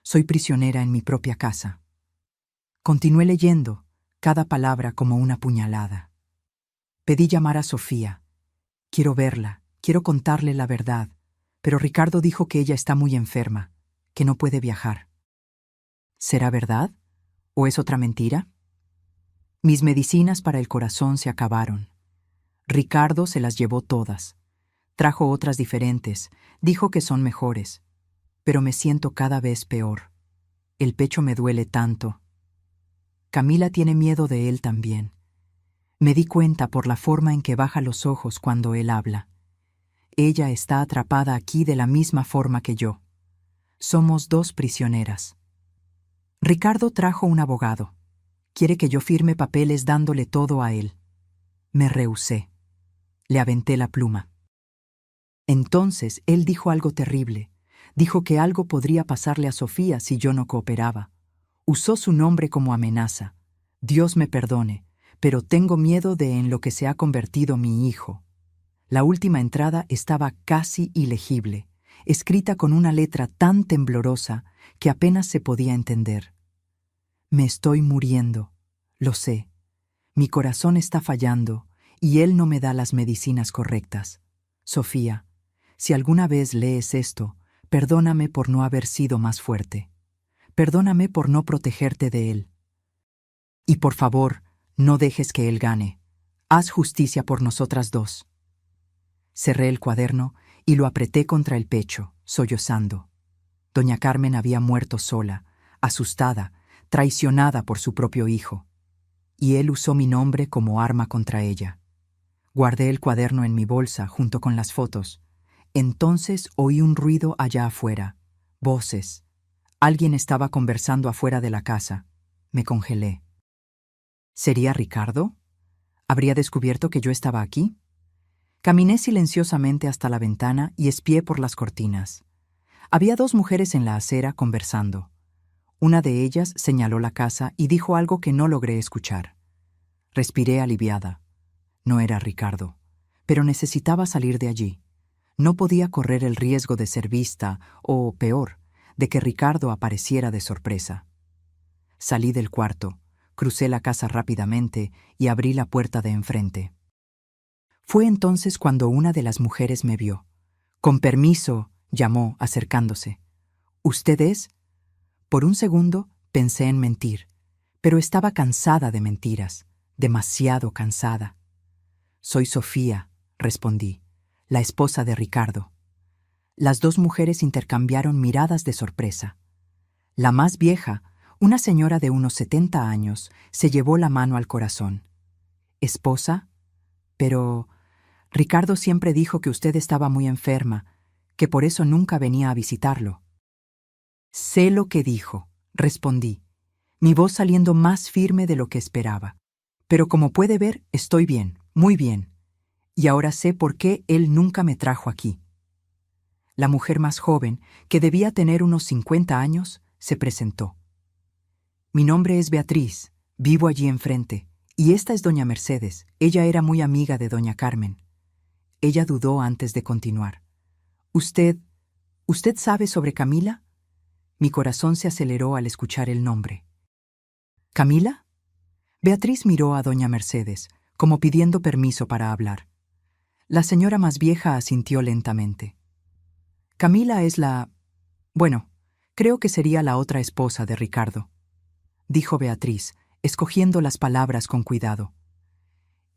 S1: Soy prisionera en mi propia casa. Continué leyendo, cada palabra como una puñalada. Pedí llamar a Sofía. Quiero verla, quiero contarle la verdad, pero Ricardo dijo que ella está muy enferma, que no puede viajar. ¿Será verdad? ¿O es otra mentira? Mis medicinas para el corazón se acabaron. Ricardo se las llevó todas. Trajo otras diferentes, dijo que son mejores, pero me siento cada vez peor. El pecho me duele tanto. Camila tiene miedo de él también. Me di cuenta por la forma en que baja los ojos cuando él habla. Ella está atrapada aquí de la misma forma que yo. Somos dos prisioneras. Ricardo trajo un abogado. Quiere que yo firme papeles dándole todo a él. Me rehusé. Le aventé la pluma. Entonces él dijo algo terrible. Dijo que algo podría pasarle a Sofía si yo no cooperaba. Usó su nombre como amenaza. Dios me perdone, pero tengo miedo de en lo que se ha convertido mi hijo. La última entrada estaba casi ilegible, escrita con una letra tan temblorosa que apenas se podía entender. Me estoy muriendo, lo sé. Mi corazón está fallando y él no me da las medicinas correctas. Sofía, si alguna vez lees esto, perdóname por no haber sido más fuerte. Perdóname por no protegerte de él. Y por favor, no dejes que él gane. Haz justicia por nosotras dos. Cerré el cuaderno y lo apreté contra el pecho, sollozando. Doña Carmen había muerto sola, asustada, traicionada por su propio hijo. Y él usó mi nombre como arma contra ella. Guardé el cuaderno en mi bolsa junto con las fotos. Entonces oí un ruido allá afuera. Voces. Alguien estaba conversando afuera de la casa. Me congelé. ¿Sería Ricardo? ¿Habría descubierto que yo estaba aquí? Caminé silenciosamente hasta la ventana y espié por las cortinas. Había dos mujeres en la acera conversando. Una de ellas señaló la casa y dijo algo que no logré escuchar. Respiré aliviada. No era Ricardo, pero necesitaba salir de allí. No podía correr el riesgo de ser vista o, peor, de que Ricardo apareciera de sorpresa. Salí del cuarto, crucé la casa rápidamente y abrí la puerta de enfrente. Fue entonces cuando una de las mujeres me vio. «Con permiso», llamó, acercándose. «¿Usted es?» Por un segundo pensé en mentir, pero estaba cansada de mentiras, demasiado cansada. «Soy Sofía», respondí, «la esposa de Ricardo». Las dos mujeres intercambiaron miradas de sorpresa. La más vieja, una señora de unos 70 años, se llevó la mano al corazón. «¿Esposa? Pero Ricardo siempre dijo que usted estaba muy enferma, que por eso nunca venía a visitarlo». «Sé lo que dijo», respondí, mi voz saliendo más firme de lo que esperaba. «Pero como puede ver, estoy bien, muy bien. Y ahora sé por qué él nunca me trajo aquí». La mujer más joven, que debía tener unos 50 años, se presentó. «Mi nombre es Beatriz, vivo allí enfrente, y esta es doña Mercedes. Ella era muy amiga de doña Carmen». Ella dudó antes de continuar. ¿Usted sabe sobre Camila?» Mi corazón se aceleró al escuchar el nombre. ¿Camila? Beatriz miró a doña Mercedes, como pidiendo permiso para hablar. La señora más vieja asintió lentamente. «Camila es bueno, creo que sería la otra esposa de Ricardo», dijo Beatriz, escogiendo las palabras con cuidado.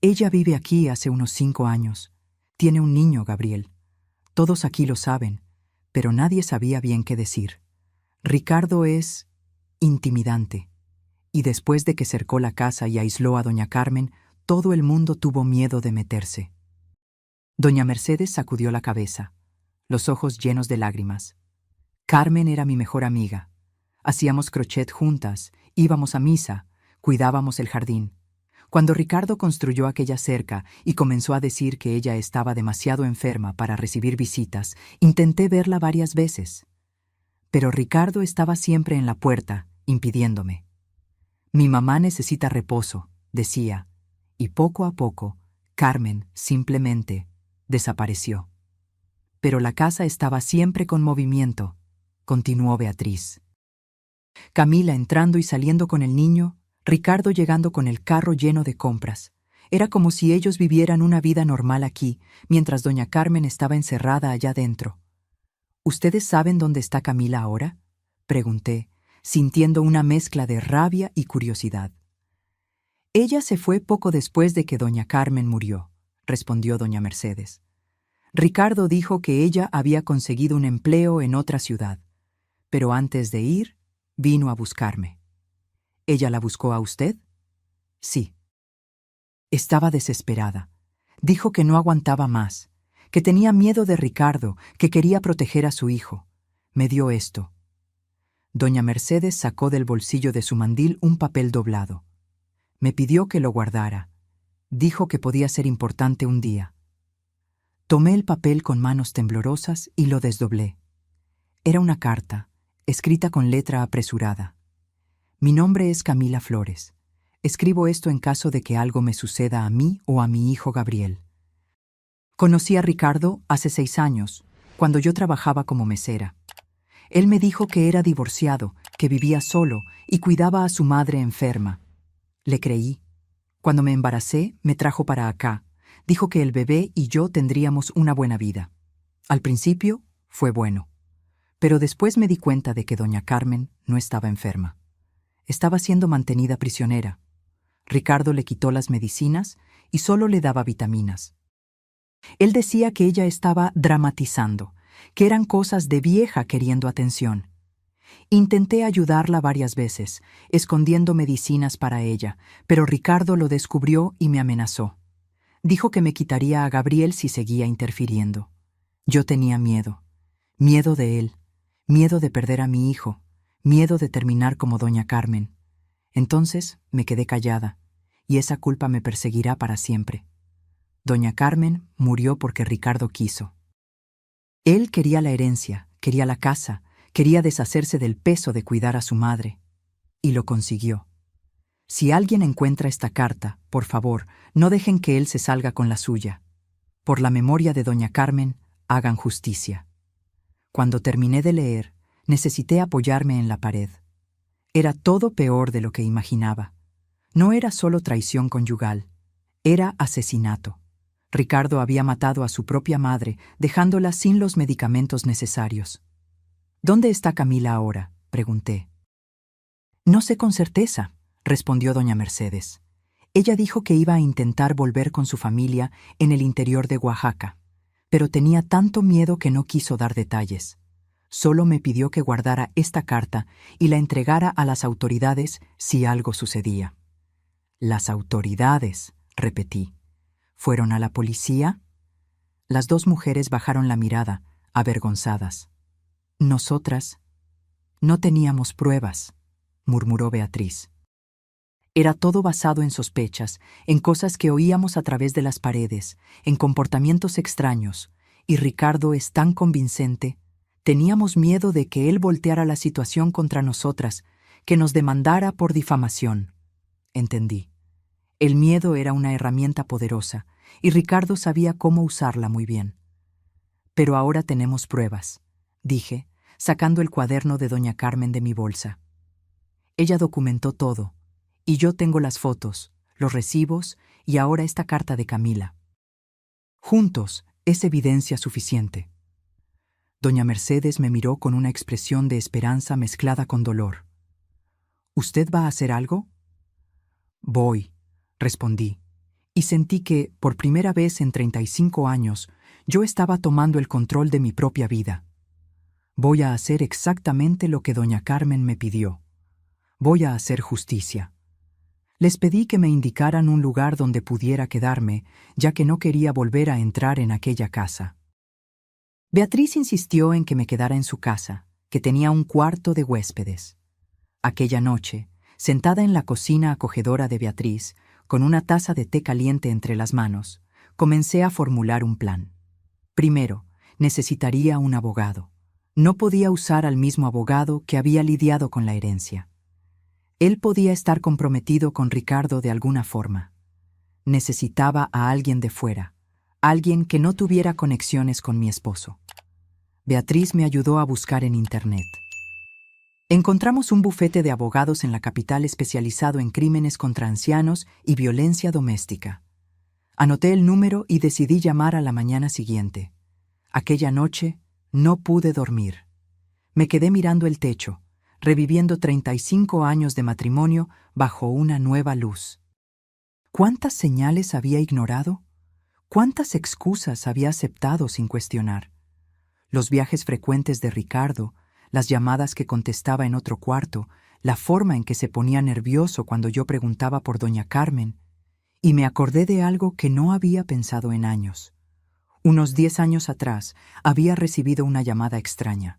S1: «Ella vive aquí hace unos 5 años. Tiene un niño, Gabriel. Todos aquí lo saben, pero nadie sabía bien qué decir. Ricardo es intimidante, y después de que cercó la casa y aisló a doña Carmen, todo el mundo tuvo miedo de meterse». Doña Mercedes sacudió la cabeza, los ojos llenos de lágrimas. «Carmen era mi mejor amiga. Hacíamos crochet juntas, íbamos a misa, cuidábamos el jardín. Cuando Ricardo construyó aquella cerca y comenzó a decir que ella estaba demasiado enferma para recibir visitas, intenté verla varias veces. Pero Ricardo estaba siempre en la puerta, impidiéndome. Mi mamá necesita reposo, decía, y poco a poco, Carmen simplemente desapareció. Pero la casa estaba siempre con movimiento, continuó Beatriz. Camila entrando y saliendo con el niño, Ricardo llegando con el carro lleno de compras. Era como si ellos vivieran una vida normal aquí, mientras doña Carmen estaba encerrada allá dentro. ¿Ustedes saben dónde está Camila ahora?, pregunté, sintiendo una mezcla de rabia y curiosidad. Ella se fue poco después de que doña Carmen murió, respondió doña Mercedes. Ricardo dijo que ella había conseguido un empleo en otra ciudad, pero antes de ir, vino a buscarme. ¿Ella la buscó a usted? Sí. Estaba desesperada. Dijo que no aguantaba más, que tenía miedo de Ricardo, que quería proteger a su hijo. Me dio esto. Doña Mercedes sacó del bolsillo de su mandil un papel doblado. Me pidió que lo guardara. Dijo que podía ser importante un día. Tomé el papel con manos temblorosas y lo desdoblé. Era una carta, escrita con letra apresurada. Mi nombre es Camila Flores. Escribo esto en caso de que algo me suceda a mí o a mi hijo Gabriel. Conocí a Ricardo hace 6 años, cuando yo trabajaba como mesera. Él me dijo que era divorciado, que vivía solo y cuidaba a su madre enferma. Le creí. Cuando me embaracé, me trajo para acá. Dijo que el bebé y yo tendríamos una buena vida. Al principio, fue bueno. Pero después me di cuenta de que doña Carmen no estaba enferma. Estaba siendo mantenida prisionera. Ricardo le quitó las medicinas y solo le daba vitaminas. Él decía que ella estaba dramatizando, que eran cosas de vieja queriendo atención. Intenté ayudarla varias veces, escondiendo medicinas para ella, pero Ricardo lo descubrió y me amenazó. Dijo que me quitaría a Gabriel si seguía interfiriendo. Yo tenía miedo. Miedo de él. Miedo de perder a mi hijo. Miedo de terminar como doña Carmen. Entonces me quedé callada, y esa culpa me perseguirá para siempre. Doña Carmen murió porque Ricardo quiso. Él quería la herencia, quería la casa, quería deshacerse del peso de cuidar a su madre. Y lo consiguió. Si alguien encuentra esta carta, por favor, no dejen que él se salga con la suya. Por la memoria de doña Carmen, hagan justicia. Cuando terminé de leer, necesité apoyarme en la pared. Era todo peor de lo que imaginaba. No era solo traición conyugal, era asesinato. Ricardo había matado a su propia madre, dejándola sin los medicamentos necesarios. ¿Dónde está Camila ahora?, pregunté. No sé con certeza, respondió doña Mercedes. Ella dijo que iba a intentar volver con su familia en el interior de Oaxaca, pero tenía tanto miedo que no quiso dar detalles. Solo me pidió que guardara esta carta y la entregara a las autoridades si algo sucedía. Las autoridades, repetí. ¿Fueron a la policía? Las 2 mujeres bajaron la mirada, avergonzadas. Nosotras no teníamos pruebas, murmuró Beatriz. Era todo basado en sospechas, en cosas que oíamos a través de las paredes, en comportamientos extraños, y Ricardo es tan convincente. Teníamos miedo de que él volteara la situación contra nosotras, que nos demandara por difamación. Entendí. El miedo era una herramienta poderosa, y Ricardo sabía cómo usarla muy bien. Pero ahora tenemos pruebas, dije, sacando el cuaderno de doña Carmen de mi bolsa. Ella documentó todo, y yo tengo las fotos, los recibos y ahora esta carta de Camila. Juntos es evidencia suficiente. Doña Mercedes me miró con una expresión de esperanza mezclada con dolor. ¿Usted va a hacer algo? Voy, respondí, y sentí que, por primera vez en 35 años, yo estaba tomando el control de mi propia vida. Voy a hacer exactamente lo que doña Carmen me pidió. Voy a hacer justicia. Les pedí que me indicaran un lugar donde pudiera quedarme, ya que no quería volver a entrar en aquella casa. Beatriz insistió en que me quedara en su casa, que tenía un cuarto de huéspedes. Aquella noche, sentada en la cocina acogedora de Beatriz, Con una taza de té caliente entre las manos, comencé a formular un plan. Primero, necesitaría un abogado. No podía usar al mismo abogado que había lidiado con la herencia. Él podía estar comprometido con Ricardo de alguna forma. Necesitaba a alguien de fuera, alguien que no tuviera conexiones con mi esposo. Beatriz me ayudó a buscar en Internet. Encontramos un bufete de abogados en la capital especializado en crímenes contra ancianos y violencia doméstica. Anoté el número y decidí llamar a la mañana siguiente. Aquella noche no pude dormir. Me quedé mirando el techo, reviviendo 35 años de matrimonio bajo una nueva luz. ¿Cuántas señales había ignorado? ¿Cuántas excusas había aceptado sin cuestionar? Los viajes frecuentes de Ricardo, las llamadas que contestaba en otro cuarto, la forma en que se ponía nervioso cuando yo preguntaba por doña Carmen, y me acordé de algo que no había pensado en años. Unos 10 años atrás había recibido una llamada extraña.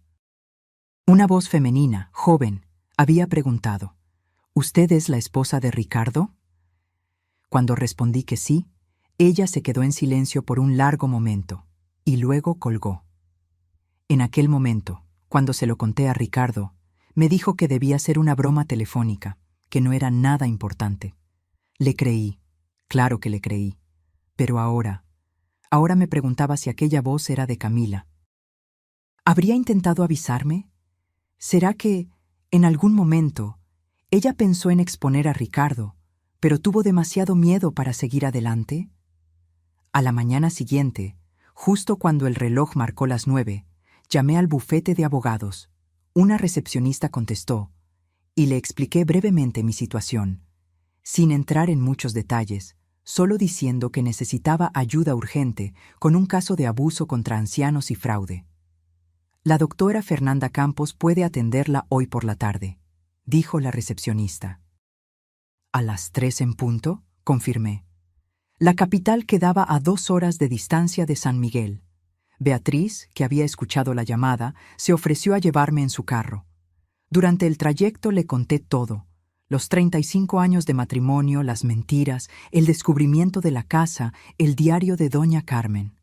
S1: Una voz femenina, joven, había preguntado: ¿Usted es la esposa de Ricardo? Cuando respondí que sí, ella se quedó en silencio por un largo momento, y luego colgó. En aquel momento, cuando se lo conté a Ricardo, me dijo que debía ser una broma telefónica, que no era nada importante. Le creí, claro que le creí, pero ahora me preguntaba si aquella voz era de Camila. ¿Habría intentado avisarme? ¿Será que, en algún momento, ella pensó en exponer a Ricardo, pero tuvo demasiado miedo para seguir adelante? A la mañana siguiente, justo cuando el reloj marcó las 9, llamé al bufete de abogados. Una recepcionista contestó, y le expliqué brevemente mi situación, sin entrar en muchos detalles, solo diciendo que necesitaba ayuda urgente con un caso de abuso contra ancianos y fraude. La doctora Fernanda Campos puede atenderla hoy por la tarde, dijo la recepcionista. ¿A las 3 en punto?, confirmé. La capital quedaba a 2 horas de distancia de San Miguel. Beatriz, que había escuchado la llamada, se ofreció a llevarme en su carro. Durante el trayecto le conté todo: los 35 años de matrimonio, las mentiras, el descubrimiento de la casa, el diario de doña Carmen.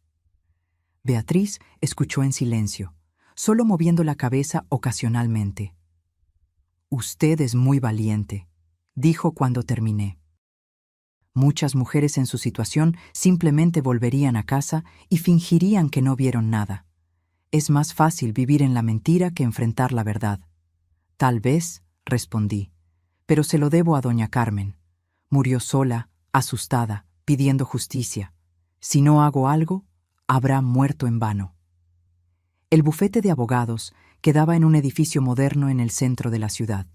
S1: Beatriz escuchó en silencio, solo moviendo la cabeza ocasionalmente. «Usted es muy valiente», dijo cuando terminé. Muchas mujeres en su situación simplemente volverían a casa y fingirían que no vieron nada. Es más fácil vivir en la mentira que enfrentar la verdad. Tal vez, respondí, pero se lo debo a doña Carmen. Murió sola, asustada, pidiendo justicia. Si no hago algo, habrá muerto en vano. El bufete de abogados quedaba en un edificio moderno en el centro de la ciudad.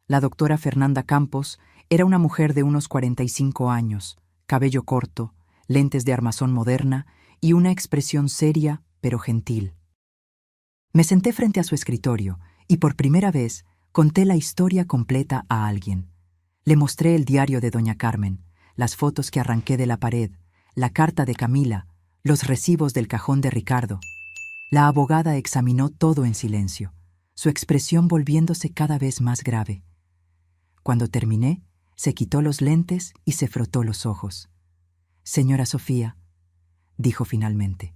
S1: La doctora Fernanda Campos era una mujer de unos 45 años, cabello corto, lentes de armazón moderna y una expresión seria pero gentil. Me senté frente a su escritorio y por primera vez conté la historia completa a alguien. Le mostré el diario de doña Carmen, las fotos que arranqué de la pared, la carta de Camila, los recibos del cajón de Ricardo. La abogada examinó todo en silencio, su expresión volviéndose cada vez más grave. Cuando terminé, se quitó los lentes y se frotó los ojos. «Señora Sofía», dijo finalmente,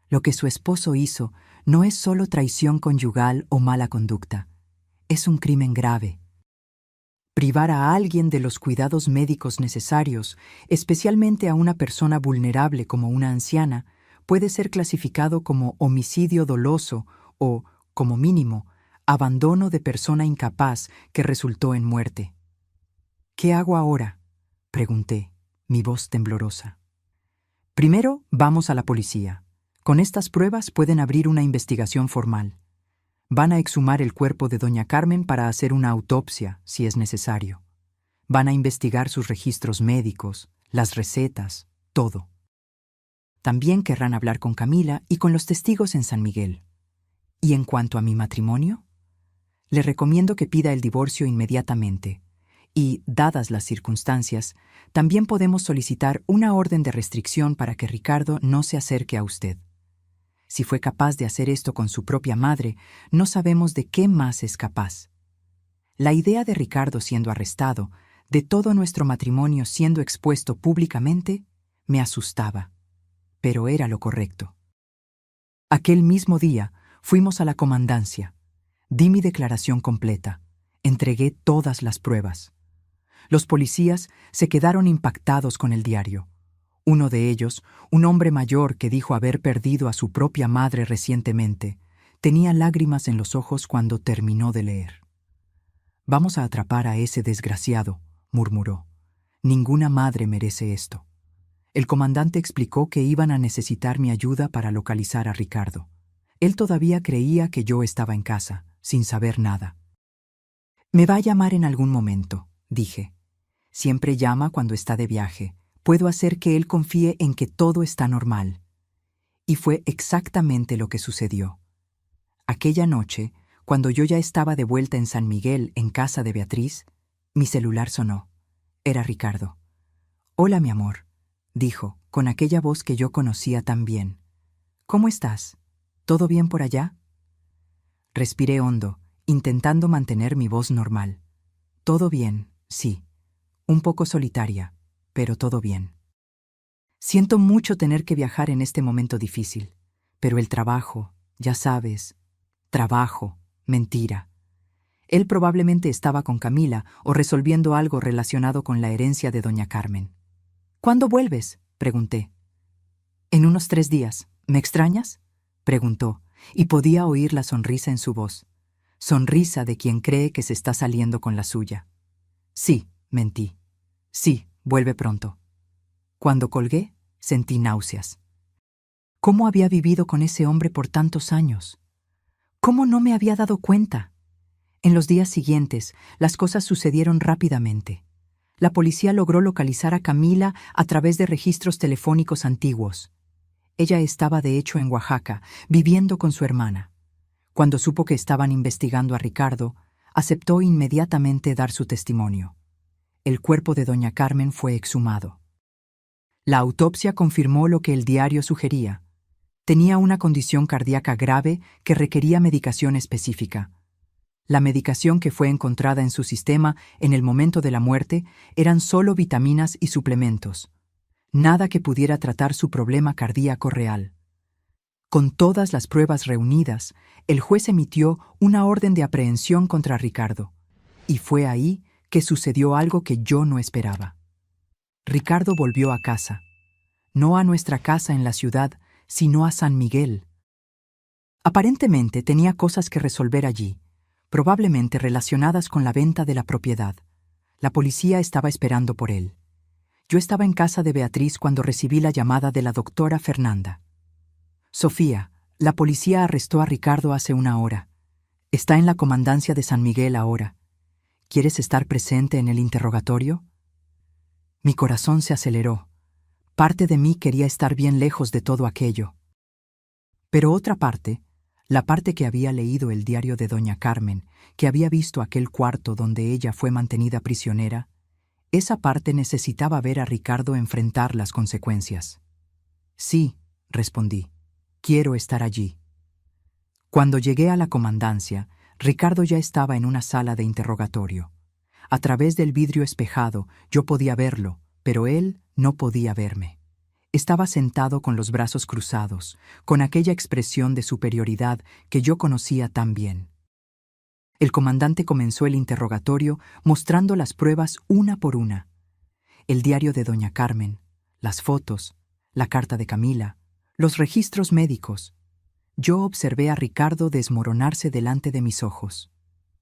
S1: «lo que su esposo hizo no es solo traición conyugal o mala conducta. Es un crimen grave. Privar a alguien de los cuidados médicos necesarios, especialmente a una persona vulnerable como una anciana, puede ser clasificado como homicidio doloso o, como mínimo, abandono de persona incapaz que resultó en muerte». «¿Qué hago ahora?», pregunté, mi voz temblorosa. «Primero, vamos a la policía. Con estas pruebas pueden abrir una investigación formal. Van a exhumar el cuerpo de doña Carmen para hacer una autopsia, si es necesario. Van a investigar sus registros médicos, las recetas, todo. También querrán hablar con Camila y con los testigos en San Miguel. ¿Y en cuanto a mi matrimonio? Le recomiendo que pida el divorcio inmediatamente. Y, dadas las circunstancias, también podemos solicitar una orden de restricción para que Ricardo no se acerque a usted. Si fue capaz de hacer esto con su propia madre, no sabemos de qué más es capaz. La idea de Ricardo siendo arrestado de todo nuestro matrimonio siendo expuesto públicamente, me asustaba, pero era lo correcto. Aquel mismo día fuimos a la comandancia. Di mi declaración completa. Entregué todas las pruebas. Los policías se quedaron impactados con el diario. Uno de ellos, un hombre mayor que dijo haber perdido a su propia madre recientemente, tenía lágrimas en los ojos cuando terminó de leer. «Vamos a atrapar a ese desgraciado», murmuró. «Ninguna madre merece esto». El comandante explicó que iban a necesitar mi ayuda para localizar a Ricardo. Él todavía creía que yo estaba en casa, sin saber nada. «Me va a llamar en algún momento», dije. «Siempre llama cuando está de viaje. Puedo hacer que él confíe en que todo está normal». Y fue exactamente lo que sucedió. Aquella noche, cuando yo ya estaba de vuelta en San Miguel, en casa de Beatriz, mi celular sonó. Era Ricardo. «Hola, mi amor», dijo, con aquella voz que yo conocía tan bien. «¿Cómo estás? ¿Todo bien por allá?» Respiré hondo, intentando mantener mi voz normal. «Todo bien, sí. Un poco solitaria, pero todo bien. Siento mucho tener que viajar en este momento difícil, pero el trabajo, ya sabes, trabajo, mentira». Él probablemente estaba con Camila o resolviendo algo relacionado con la herencia de doña Carmen. «¿Cuándo vuelves?», pregunté. «En unos 3 días. ¿Me extrañas?», preguntó, y podía oír la sonrisa en su voz. Sonrisa de quien cree que se está saliendo con la suya. «Sí», mentí. «Sí, vuelve pronto». Cuando colgué, sentí náuseas. ¿Cómo había vivido con ese hombre por tantos años? ¿Cómo no me había dado cuenta? En los días siguientes, las cosas sucedieron rápidamente. La policía logró localizar a Camila a través de registros telefónicos antiguos. Ella estaba de hecho en Oaxaca, viviendo con su hermana. Cuando supo que estaban investigando a Ricardo, aceptó inmediatamente dar su testimonio. El cuerpo de doña Carmen fue exhumado. La autopsia confirmó lo que el diario sugería. Tenía una condición cardíaca grave que requería medicación específica. La medicación que fue encontrada en su sistema en el momento de la muerte eran solo vitaminas y suplementos. Nada que pudiera tratar su problema cardíaco real. Con todas las pruebas reunidas, el juez emitió una orden de aprehensión contra Ricardo. Y fue ahí que sucedió algo que yo no esperaba. Ricardo volvió a casa. No a nuestra casa en la ciudad, sino a San Miguel. Aparentemente tenía cosas que resolver allí, probablemente relacionadas con la venta de la propiedad. La policía estaba esperando por él. Yo estaba en casa de Beatriz cuando recibí la llamada de la doctora Fernanda. «Sofía, la policía arrestó a Ricardo hace 1 hora. Está en la comandancia de San Miguel ahora. ¿Quieres estar presente en el interrogatorio?» Mi corazón se aceleró. Parte de mí quería estar bien lejos de todo aquello. Pero otra parte, la parte que había leído el diario de doña Carmen, que había visto aquel cuarto donde ella fue mantenida prisionera, esa parte necesitaba ver a Ricardo enfrentar las consecuencias. «Sí», respondí, «quiero estar allí». Cuando llegué a la comandancia, Ricardo ya estaba en una sala de interrogatorio. A través del vidrio espejado yo podía verlo, pero él no podía verme. Estaba sentado con los brazos cruzados, con aquella expresión de superioridad que yo conocía tan bien. El comandante comenzó el interrogatorio mostrando las pruebas una por una. El diario de doña Carmen, las fotos, la carta de Camila, los registros médicos. Yo observé a Ricardo desmoronarse delante de mis ojos.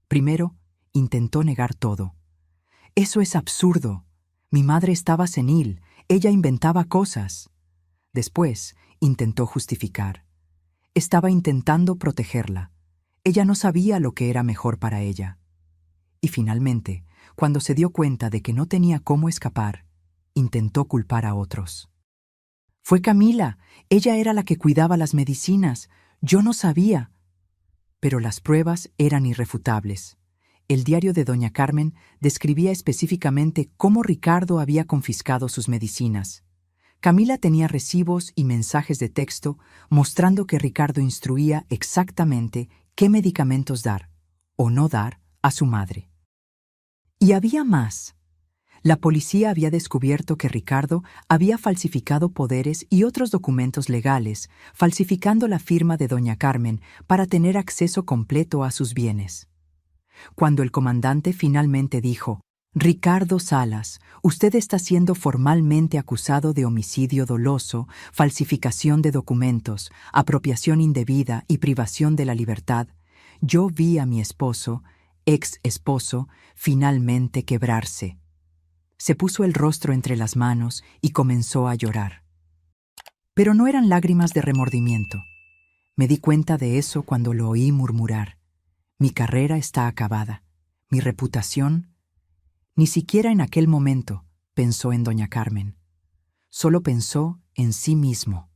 S1: Primero, intentó negar todo. «Eso es absurdo. Mi madre estaba senil. Ella inventaba cosas». Después, intentó justificar. Estaba intentando protegerla. Ella no sabía lo que era mejor para ella. Y finalmente, cuando se dio cuenta de que no tenía cómo escapar, intentó culpar a otros. «Fue Camila. Ella era la que cuidaba las medicinas. Yo no sabía». Pero las pruebas eran irrefutables. El diario de doña Carmen describía específicamente cómo Ricardo había confiscado sus medicinas. Camila tenía recibos y mensajes de texto mostrando que Ricardo instruía exactamente qué medicamentos dar o no dar a su madre. Y había más. La policía había descubierto que Ricardo había falsificado poderes y otros documentos legales, falsificando la firma de doña Carmen para tener acceso completo a sus bienes. Cuando el comandante finalmente dijo: «Ricardo Salas, usted está siendo formalmente acusado de homicidio doloso, falsificación de documentos, apropiación indebida y privación de la libertad», yo vi a mi esposo, ex esposo, finalmente quebrarse. Se puso el rostro entre las manos y comenzó a llorar. Pero no eran lágrimas de remordimiento. Me di cuenta de eso cuando lo oí murmurar: «Mi carrera está acabada. Mi reputación». Ni siquiera en aquel momento pensó en doña Carmen. Solo pensó en sí mismo.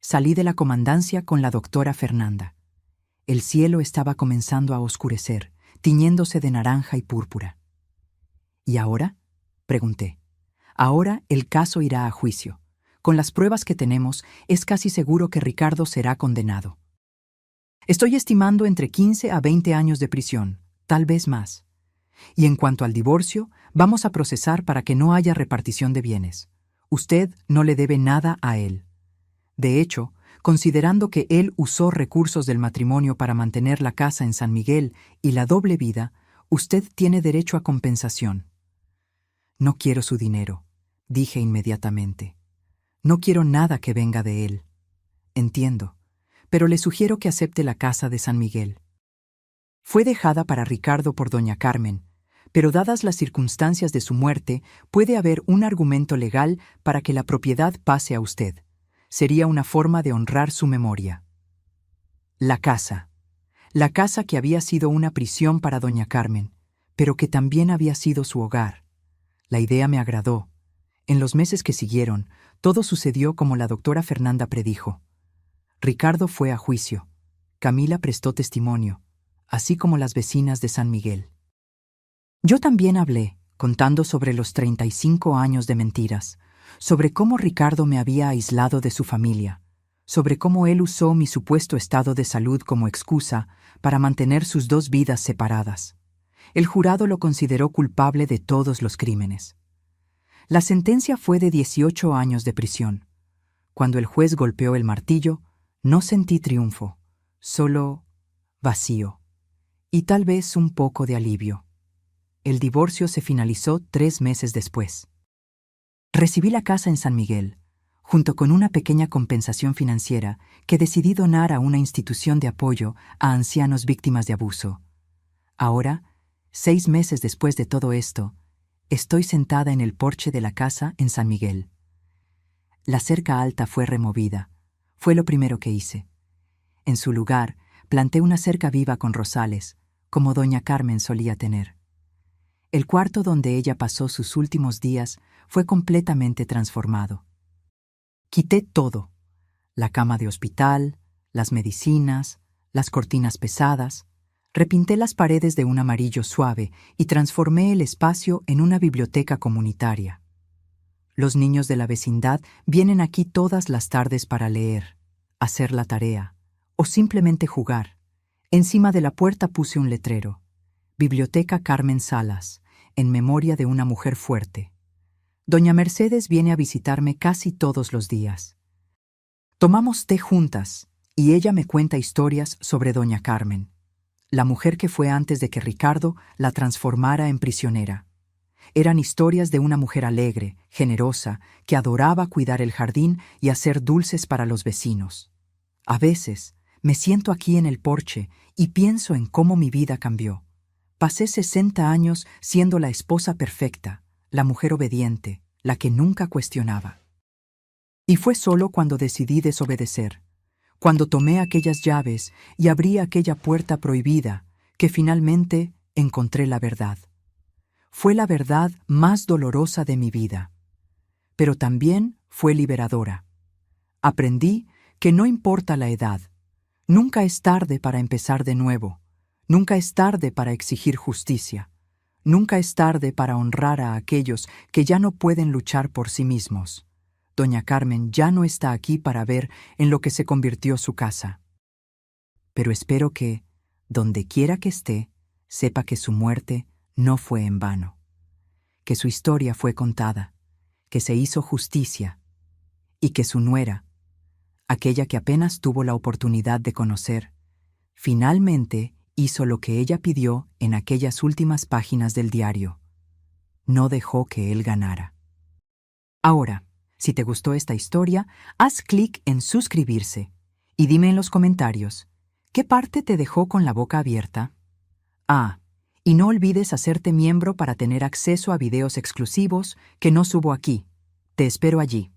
S1: Salí de la comandancia con la doctora Fernanda. El cielo estaba comenzando a oscurecer, tiñéndose de naranja y púrpura. ¿Y ahora?, pregunté. Ahora el caso irá a juicio. Con las pruebas que tenemos, es casi seguro que Ricardo será condenado. Estoy estimando entre 15 a 20 años de prisión, tal vez más. Y en cuanto al divorcio, vamos a procesar para que no haya repartición de bienes. Usted no le debe nada a él. De hecho, considerando que él usó recursos del matrimonio para mantener la casa en San Miguel y la doble vida, usted tiene derecho a compensación. No quiero su dinero, dije inmediatamente. No quiero nada que venga de él. Entiendo, pero le sugiero que acepte la casa de San Miguel. Fue dejada para Ricardo por doña Carmen, pero dadas las circunstancias de su muerte, puede haber un argumento legal para que la propiedad pase a usted. Sería una forma de honrar su memoria. La casa. La casa que había sido una prisión para doña Carmen, pero que también había sido su hogar. La idea me agradó. En los meses que siguieron, todo sucedió como la doctora Fernanda predijo. Ricardo fue a juicio. Camila prestó testimonio, así como las vecinas de San Miguel. Yo también hablé, contando sobre los 35 años de mentiras, sobre cómo Ricardo me había aislado de su familia, sobre cómo él usó mi supuesto estado de salud como excusa para mantener sus dos vidas separadas. El jurado lo consideró culpable de todos los crímenes. La sentencia fue de 18 años de prisión. Cuando el juez golpeó el martillo, no sentí triunfo, solo vacío, y tal vez un poco de alivio. El divorcio se finalizó 3 meses después. Recibí la casa en San Miguel, junto con una pequeña compensación financiera que decidí donar a una institución de apoyo a ancianos víctimas de abuso. Ahora, 6 meses después de todo esto, estoy sentada en el porche de la casa en San Miguel. La cerca alta fue removida. Fue lo primero que hice. En su lugar, planté una cerca viva con rosales, como doña Carmen solía tener. El cuarto donde ella pasó sus últimos días fue completamente transformado. Quité todo: la cama de hospital, las medicinas, las cortinas pesadas. Repinté las paredes de un amarillo suave y transformé el espacio en una biblioteca comunitaria. Los niños de la vecindad vienen aquí todas las tardes para leer, hacer la tarea o simplemente jugar. Encima de la puerta puse un letrero: Biblioteca Carmen Salas, en memoria de una mujer fuerte. Doña Mercedes viene a visitarme casi todos los días. Tomamos té juntas y ella me cuenta historias sobre doña Carmen, la mujer que fue antes de que Ricardo la transformara en prisionera. Eran historias de una mujer alegre, generosa, que adoraba cuidar el jardín y hacer dulces para los vecinos. A veces, me siento aquí en el porche y pienso en cómo mi vida cambió. Pasé 60 años siendo la esposa perfecta, la mujer obediente, la que nunca cuestionaba. Y fue solo cuando decidí desobedecer, cuando tomé aquellas llaves y abrí aquella puerta prohibida, que finalmente encontré la verdad. Fue la verdad más dolorosa de mi vida, pero también fue liberadora. Aprendí que no importa la edad, nunca es tarde para empezar de nuevo, nunca es tarde para exigir justicia, nunca es tarde para honrar a aquellos que ya no pueden luchar por sí mismos. Doña Carmen ya no está aquí para ver en lo que se convirtió su casa. Pero espero que, donde quiera que esté, sepa que su muerte no fue en vano. que su historia fue contada, que se hizo justicia y que su nuera, aquella que apenas tuvo la oportunidad de conocer, finalmente hizo lo que ella pidió en aquellas últimas páginas del diario. No dejó que él ganara. Ahora, si te gustó esta historia, haz clic en suscribirse y dime en los comentarios, ¿qué parte te dejó con la boca abierta? Y no olvides hacerte miembro para tener acceso a videos exclusivos que no subo aquí. Te espero allí.